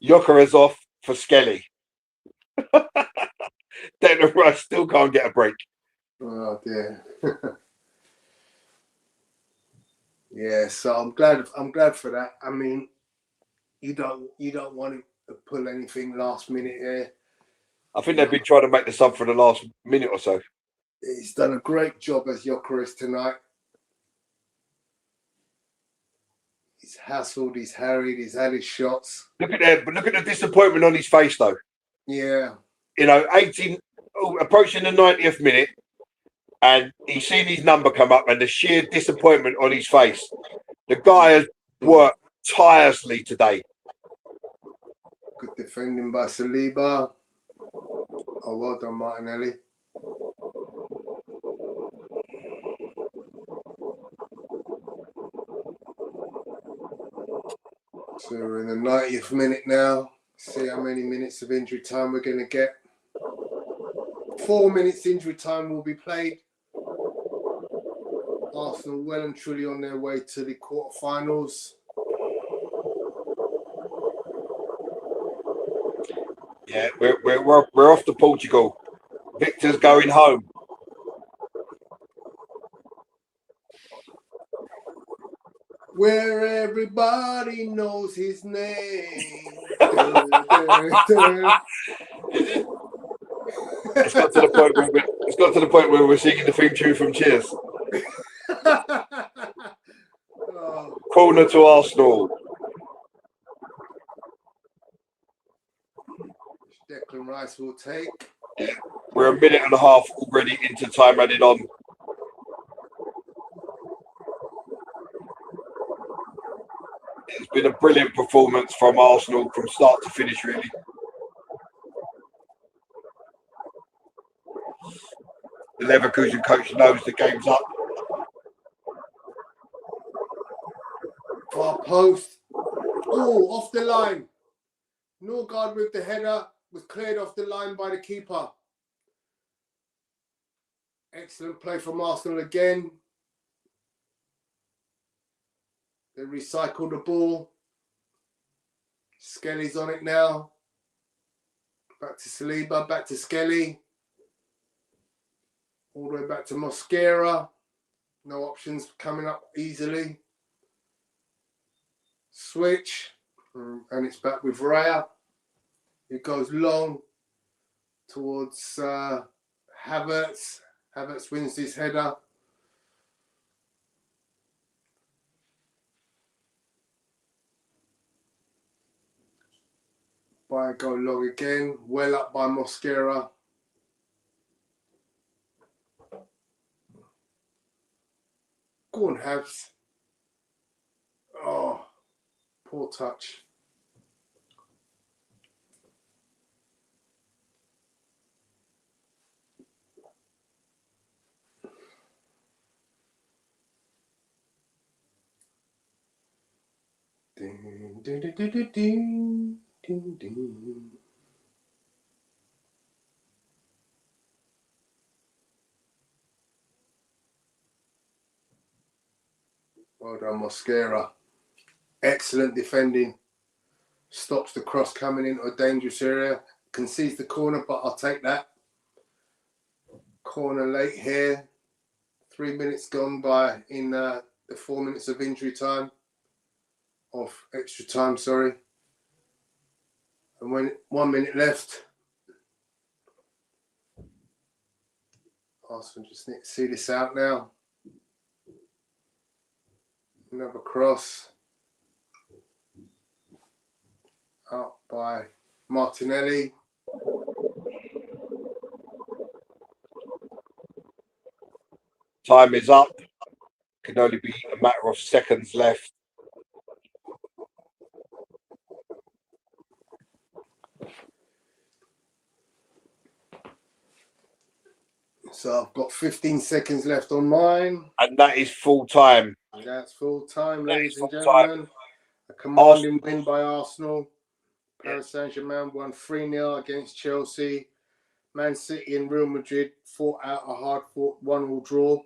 Gyökeres off for Skelly. Declan Rice still can't get a break. Oh dear. Yeah, so I'm glad for that. I mean, you don't want him to pull anything last minute here. I think they've been trying to make the sub for the last minute or so. He's done a great job as Gyökeres tonight. He's hassled, he's harried, he's had his shots. Look at that, but look at the disappointment on his face though. Yeah. You know, approaching the 90th minute, and he's seen his number come up and the sheer disappointment on his face. The guy has worked tirelessly today. Good defending by Saliba. Oh, well done, Martinelli. So we're in the 90th minute now. See how many minutes of injury time we're going to get. 4 minutes injury time will be played. Arsenal well and truly on their way to the quarterfinals. Yeah, we're off to Portugal. Victor's going home. Where everybody knows his name. It's got to the point where we're singing the theme tune from Cheers. Oh. Corner to Arsenal. Declan Rice will take. We're a minute and a half already into time added on. It's been a brilliant performance from Arsenal from start to finish, really. The Leverkusen coach knows the game's up. Far post. Oh, off the line. Norgard with the header was cleared off the line by the keeper. Excellent play from Arsenal again. They recycle the ball. Skelly's on it now. Back to Saliba, back to Skelly. All the way back to Mosquera. No options coming up easily. Switch. And it's back with Raya. It goes long. towards Havertz. Havertz wins this header. By a goal long again. Well up by Mosquera. Go on, Habs. Oh, poor touch. Ding, ding, ding, ding, ding, ding, ding. Well done, Mosquera. Excellent defending. Stops the cross coming into a dangerous area. Concedes the corner, but I'll take that. Corner late here. 3 minutes gone by in the 4 minutes of injury time. Of extra time, sorry. And when 1 minute left. Arsenal just need to see this out now. Another cross. Out by Martinelli. Time is up. Can only be a matter of seconds left. So I've got 15 seconds left on mine. And that is full time. That's full time, ladies and full gentlemen. time. A commanding win by Arsenal. Paris Saint-Germain won 3-0 against Chelsea. Man City and Real Madrid fought out a hard-fought 1-1 draw.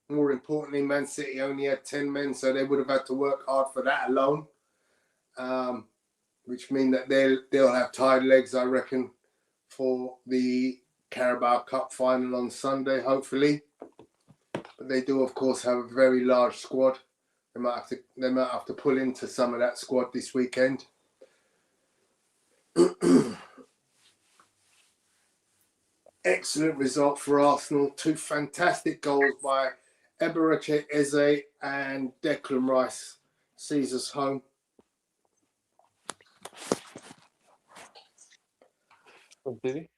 More importantly, Man City only had 10 men, so they would have had to work hard for that alone. Which means that they'll have tired legs, I reckon, for the Carabao Cup final on Sunday, hopefully. But they do, of course, have a very large squad. They might have to pull into some of that squad this weekend. Excellent result for Arsenal. 2 fantastic goals by Emirates Eze and Declan Rice sees us home. Did he?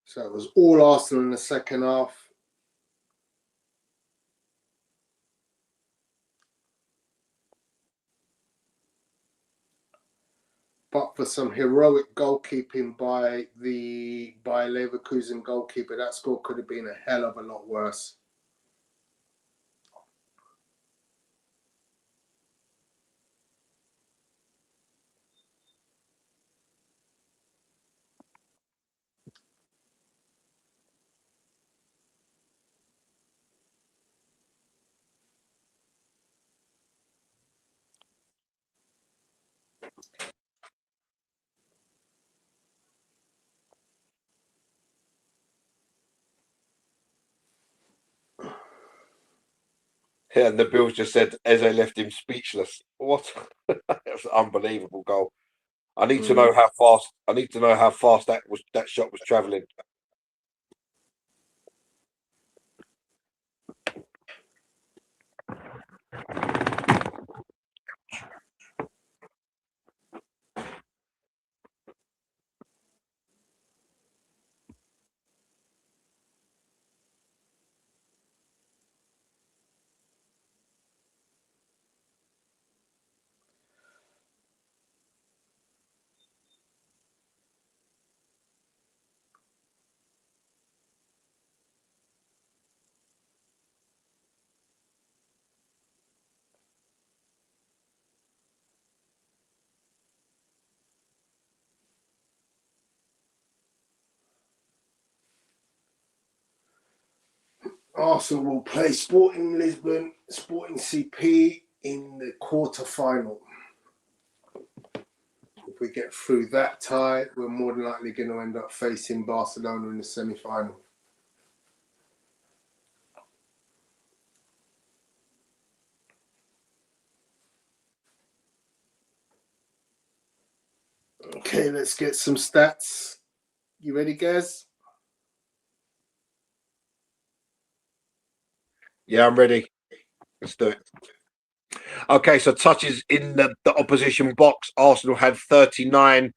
So it was all Arsenal in the second half. But for some heroic goalkeeping by Leverkusen goalkeeper, that score could have been a hell of a lot worse. Yeah, and the Bills just said Eze left him speechless. What? That's an unbelievable goal. I need to know how fast. I need to know how fast that shot was travelling. Arsenal will play Sporting Lisbon, Sporting CP in the quarter-final. If we get through that tie, we're more than likely going to end up facing Barcelona in the semi-final. Okay, let's get some stats. You ready, Gaz? Yeah, I'm ready. Let's do it. Okay, so touches in the opposition box. Arsenal had 39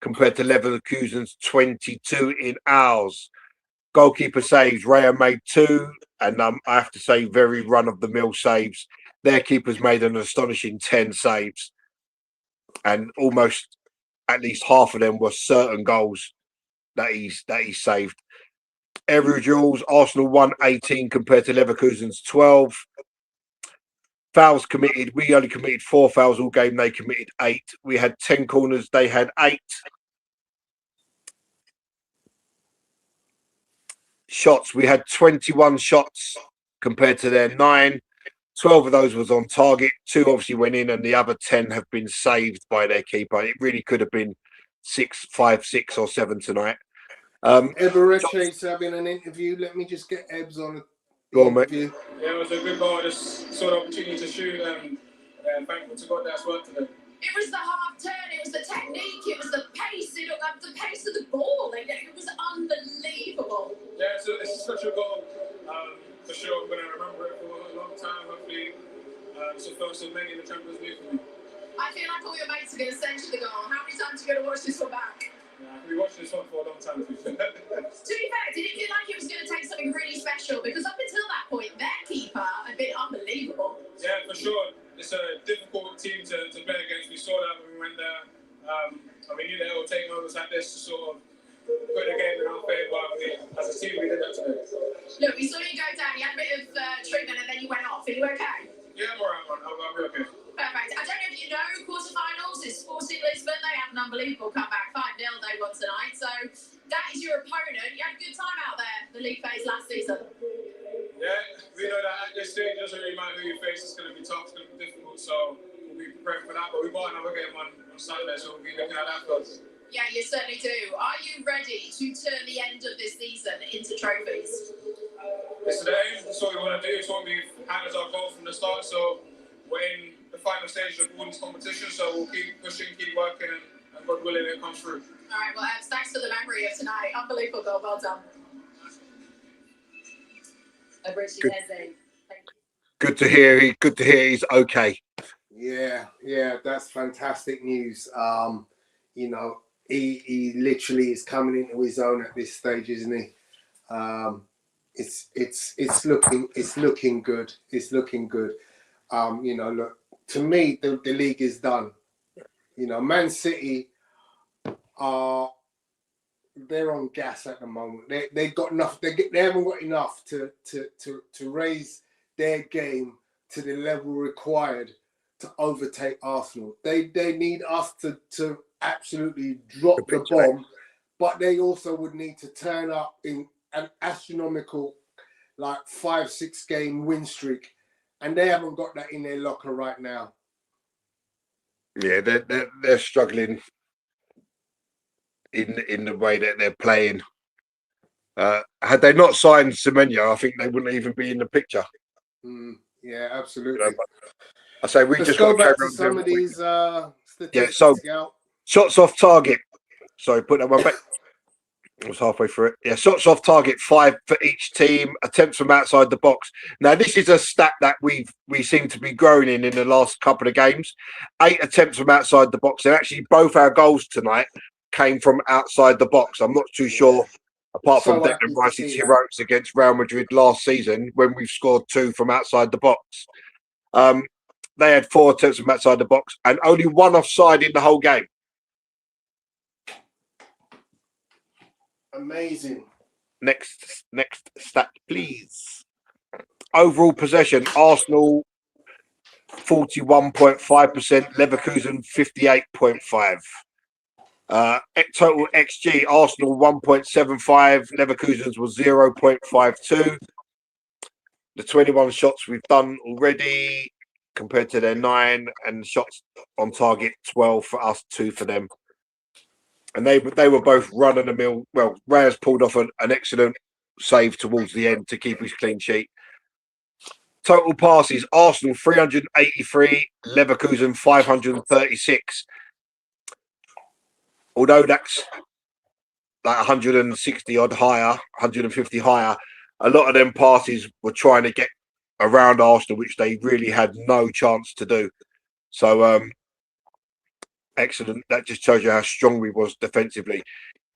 compared to Leverkusen's 22 in ours. Goalkeeper saves. Raya made 2, and I have to say, very run-of-the-mill saves. Their keepers made an astonishing 10 saves, and almost at least half of them were certain goals that he saved. Every duels, Arsenal won 18 compared to Leverkusen's 12. Fouls committed, we only committed 4 fouls all game. They committed 8. We had 10 corners, they had 8. Shots, we had 21 shots compared to their 9. 12 of those was on target. 2 obviously went in, and the other 10 have been saved by their keeper. It really could have been 5, 6 or 7 tonight. Emirates having an interview. Let me just get Ebbs on the interview. Yeah, it was a good goal. Just saw the opportunity to shoot, and thankful to God that's worked today. It was the half turn, it was the technique, it was the pace, the pace of the ball. Like, it was unbelievable. Yeah, it's a special goal. For sure, I'm going to remember it for a long time. Hopefully, it's the first of many in the Champions League for me. I feel like all your mates are going to send you the goal. How many times are you going to watch this one back? Yeah, I've been watching this one for a long time. To be fair, did it feel like it was going to take something really special? Because up until that point, their keeper had been unbelievable. Yeah, for sure. It's a difficult team to play against. We saw that when we went there. And we knew that it would take moments like this to sort of put the game in our favour. As a team, we did that today. Look, we saw you go down. You had a bit of treatment and then you went off. Are you okay? Yeah, I'm alright, man. I'll be okay. Perfect. I don't know if you know, quarterfinals is Sporting Lisbon. They have an unbelievable comeback. 5-0 they won tonight. So that is your opponent. You had a good time out there, the league phase last season. Yeah, we know that at this stage, it doesn't really matter who you face. It's going to be tough, it's going to be difficult. So we'll be prepared for that. But we've got another game on Saturday, so we'll be looking at that first. Yeah, you certainly do. Are you ready to turn the end of this season into trophies? It's the aim. That's what we want to do. It's what we've had as our goal from the start. So we're in the final stage of all this competition. So we'll keep pushing, keep working, and God willing, it comes through. All right, well, thanks for the memory of tonight. Unbelievable goal. Well done. Good to hear. Good to hear he's okay. Yeah, that's fantastic news. You know, he literally is coming into his own at this stage, isn't he? It's looking good. It's looking good. You know, look, to me, the league is done. You know, Man City are they're on gas at the moment. They got enough. They haven't got enough to raise their game to the level required to overtake Arsenal. They need us to absolutely drop the bomb, but they also would need to turn up in an astronomical, like 5-6 game win streak, and they haven't got that in their locker right now. Yeah, they're struggling in the way that they're playing. Had they not signed Semenyo, I think they wouldn't even be in the picture. Yeah, absolutely. You know, I say we Let's just go got to back to some of these statistics. so Scout. shots off target. Sorry, put that one back. I was halfway through it. Yeah, shots off target, 5 for each team. Attempts from outside the box. Now, this is a stat that we seem to be growing in the last couple of games. 8 attempts from outside the box. And actually, both our goals tonight came from outside the box. I'm not too sure, apart from Declan Rice's heroics against Real Madrid last season, when we've scored 2 from outside the box. They had 4 attempts from outside the box and only 1 offside in the whole game. Amazing. Next stat, please. Overall possession, Arsenal 41.5%, Leverkusen 58.5%. Total XG, Arsenal 1.75, Leverkusen's was 0.52. The 21 shots we've done already. compared to their 9, and shots on target 12 for us, 2 for them. And they were both run of the mill. Well, Reyes pulled off an excellent save towards the end to keep his clean sheet. Total passes: Arsenal 383, Leverkusen 536. Although that's like 160 odd higher, 150 higher, a lot of them passes were trying to get around Arsenal, which they really had no chance to do. So excellent. That just shows you how strong we was defensively.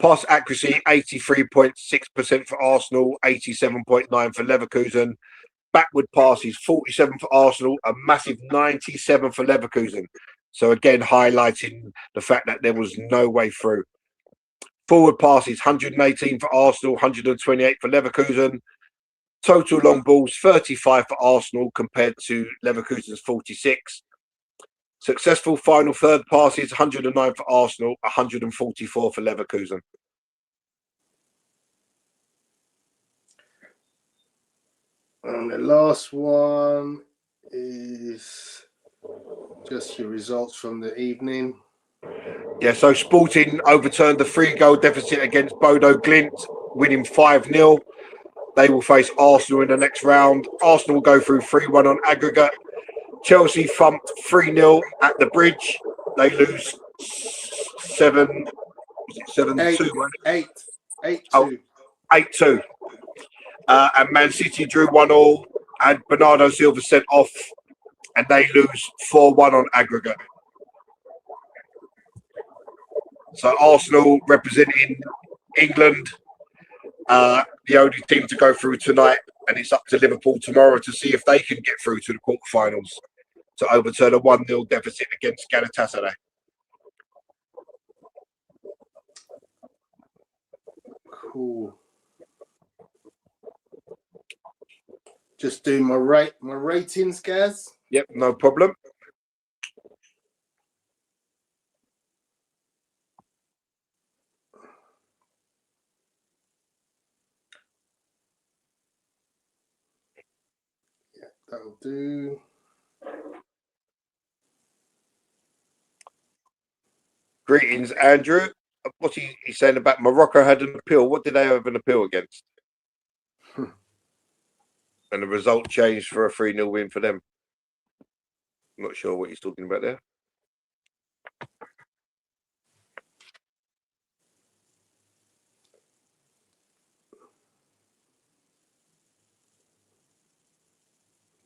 Pass accuracy 83.6% for Arsenal, 87.9 for Leverkusen. Backward passes 47 for Arsenal, a massive 97 for Leverkusen. So again, highlighting the fact that there was no way through. Forward passes 118 for Arsenal, 128 for Leverkusen. Total long balls 35 for Arsenal compared to Leverkusen's 46. Successful final third passes 109 for Arsenal, 144 for Leverkusen. And the last one is just your results from the evening. Yeah, so Sporting overturned the 3-goal deficit against Bodo Glimt, winning 5-0. They will face Arsenal in the next round. Arsenal will go through 3-1 on aggregate. Chelsea thumped 3-0 at the Bridge. They lose 7-2. 8-2. And Man City drew 1-1. Had Bernardo Silva sent off, and they lose 4-1 on aggregate. So Arsenal representing England, the only team to go through tonight, and it's up to Liverpool tomorrow to see if they can get through to the quarterfinals to overturn a 1-0 deficit against Galatasaray. Cool. Just do my ratings, guys. Yep, no problem. Yeah, that'll do. Greetings, Andrew. What's he saying about Morocco had an appeal? What did they have an appeal against? And the result changed for a 3-0 win for them. I'm not sure what he's talking about there.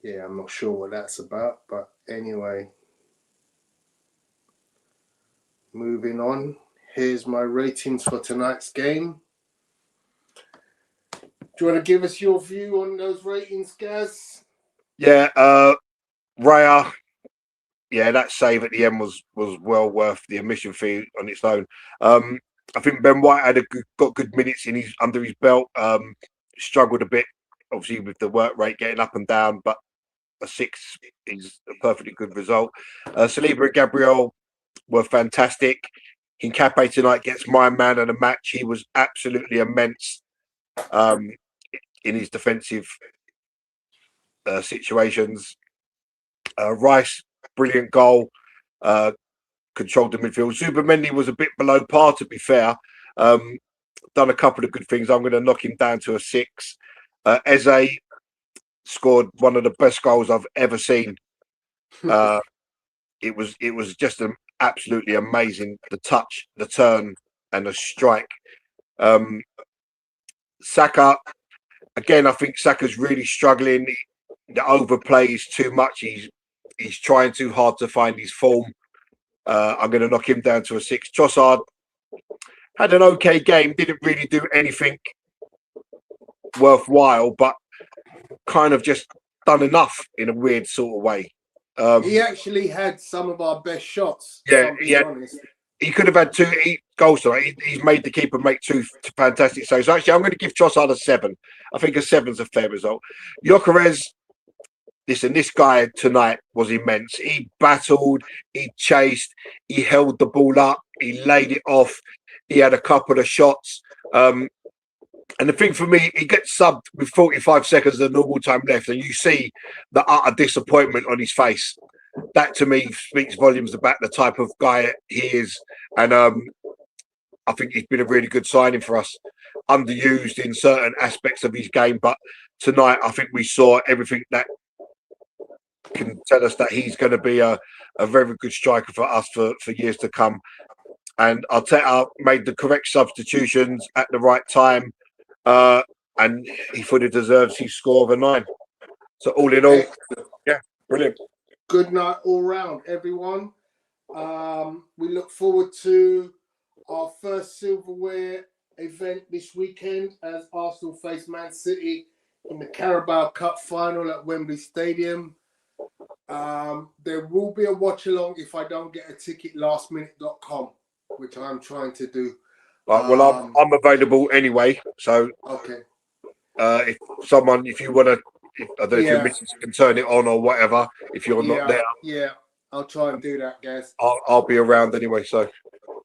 Yeah, I'm not sure what that's about, but anyway. Moving on. Here's my ratings for tonight's game. Do you want to give us your view on those ratings, Gaz? Yeah, Raya. Yeah, that save at the end was well worth the admission fee on its own. I think Ben White got good minutes under his belt. Struggled a bit, obviously, with the work rate getting up and down, but a 6 is a perfectly good result. Saliba and Gabriel were fantastic. Hincapie tonight gets my man of the match. He was absolutely immense in his defensive situations. Rice, brilliant goal. Controlled the midfield. Zubimendi was a bit below par, to be fair. Done a couple of good things. I'm going to knock him down to a 6. Eze scored one of the best goals I've ever seen. It was just absolutely amazing. The touch, the turn, and the strike. Saka, again, I think Saka's really struggling. The overplay is too much. He's trying too hard to find his form. I'm going to knock him down to a 6. Trossard had an okay game. Didn't really do anything worthwhile, but kind of just done enough in a weird sort of way. He actually had some of our best shots. Yeah, he could have had 2 goals tonight. He's made the keeper make 2 fantastic saves. So actually, I'm going to give Trossard a 7. I think a 7's a fair result. Gyökeres, listen, this guy tonight was immense. He battled, he chased, he held the ball up, he laid it off. He had a couple of shots. And the thing for me, he gets subbed with 45 seconds of normal time left, and you see the utter disappointment on his face. That to me speaks volumes about the type of guy he is. And I think he's been a really good signing for us, underused in certain aspects of his game. But tonight, I think we saw everything that can tell us that he's going to be a very good striker for us for years to come. And Arteta made the correct substitutions at the right time. And he fully deserves his score of a 9. So all in all, yeah, brilliant. Good night all round, everyone. We look forward to our first silverware event this weekend as Arsenal face Man City in the Carabao Cup final at Wembley Stadium. There will be a watch along if I don't get a ticket lastminute.com, which I'm trying to do. Right, well, I'm available anyway. So okay. If you want to, I don't know if your missus can turn it on or whatever. If you're not there, yeah, I'll try and do that, guys. I'll be around anyway. So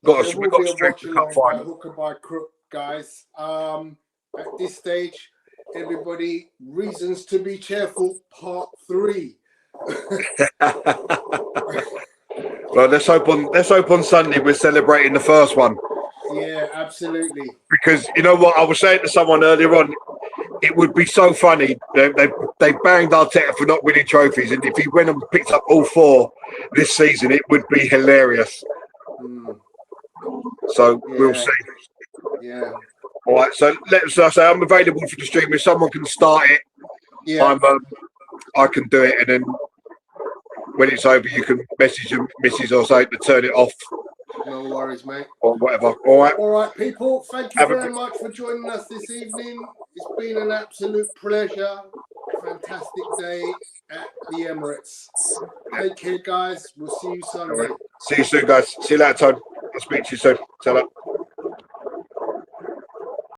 we got a stream to cut by hook or by crook, guys. At this stage, everybody, reasons to be cheerful. Part 3. Well, let's hope on Sunday we're celebrating the first one. Yeah, absolutely. Because you know what I was saying to someone earlier on, it would be so funny. They banged Arteta for not winning trophies, and if he went and picked up all 4 this season, it would be hilarious. So we'll see. Yeah. All right. So let's say I'm available for the stream. If someone can start it, yeah, I can do it, and then when it's over, you can message your missus or something to turn it off. No worries, mate. Or whatever. All right, people. Thank you very much for joining us this evening. It's been an absolute pleasure. Fantastic day at the Emirates. Take care, guys. We'll see you Sunday. See you soon, guys. See you later, Tone. I'll speak to you soon. Tell up.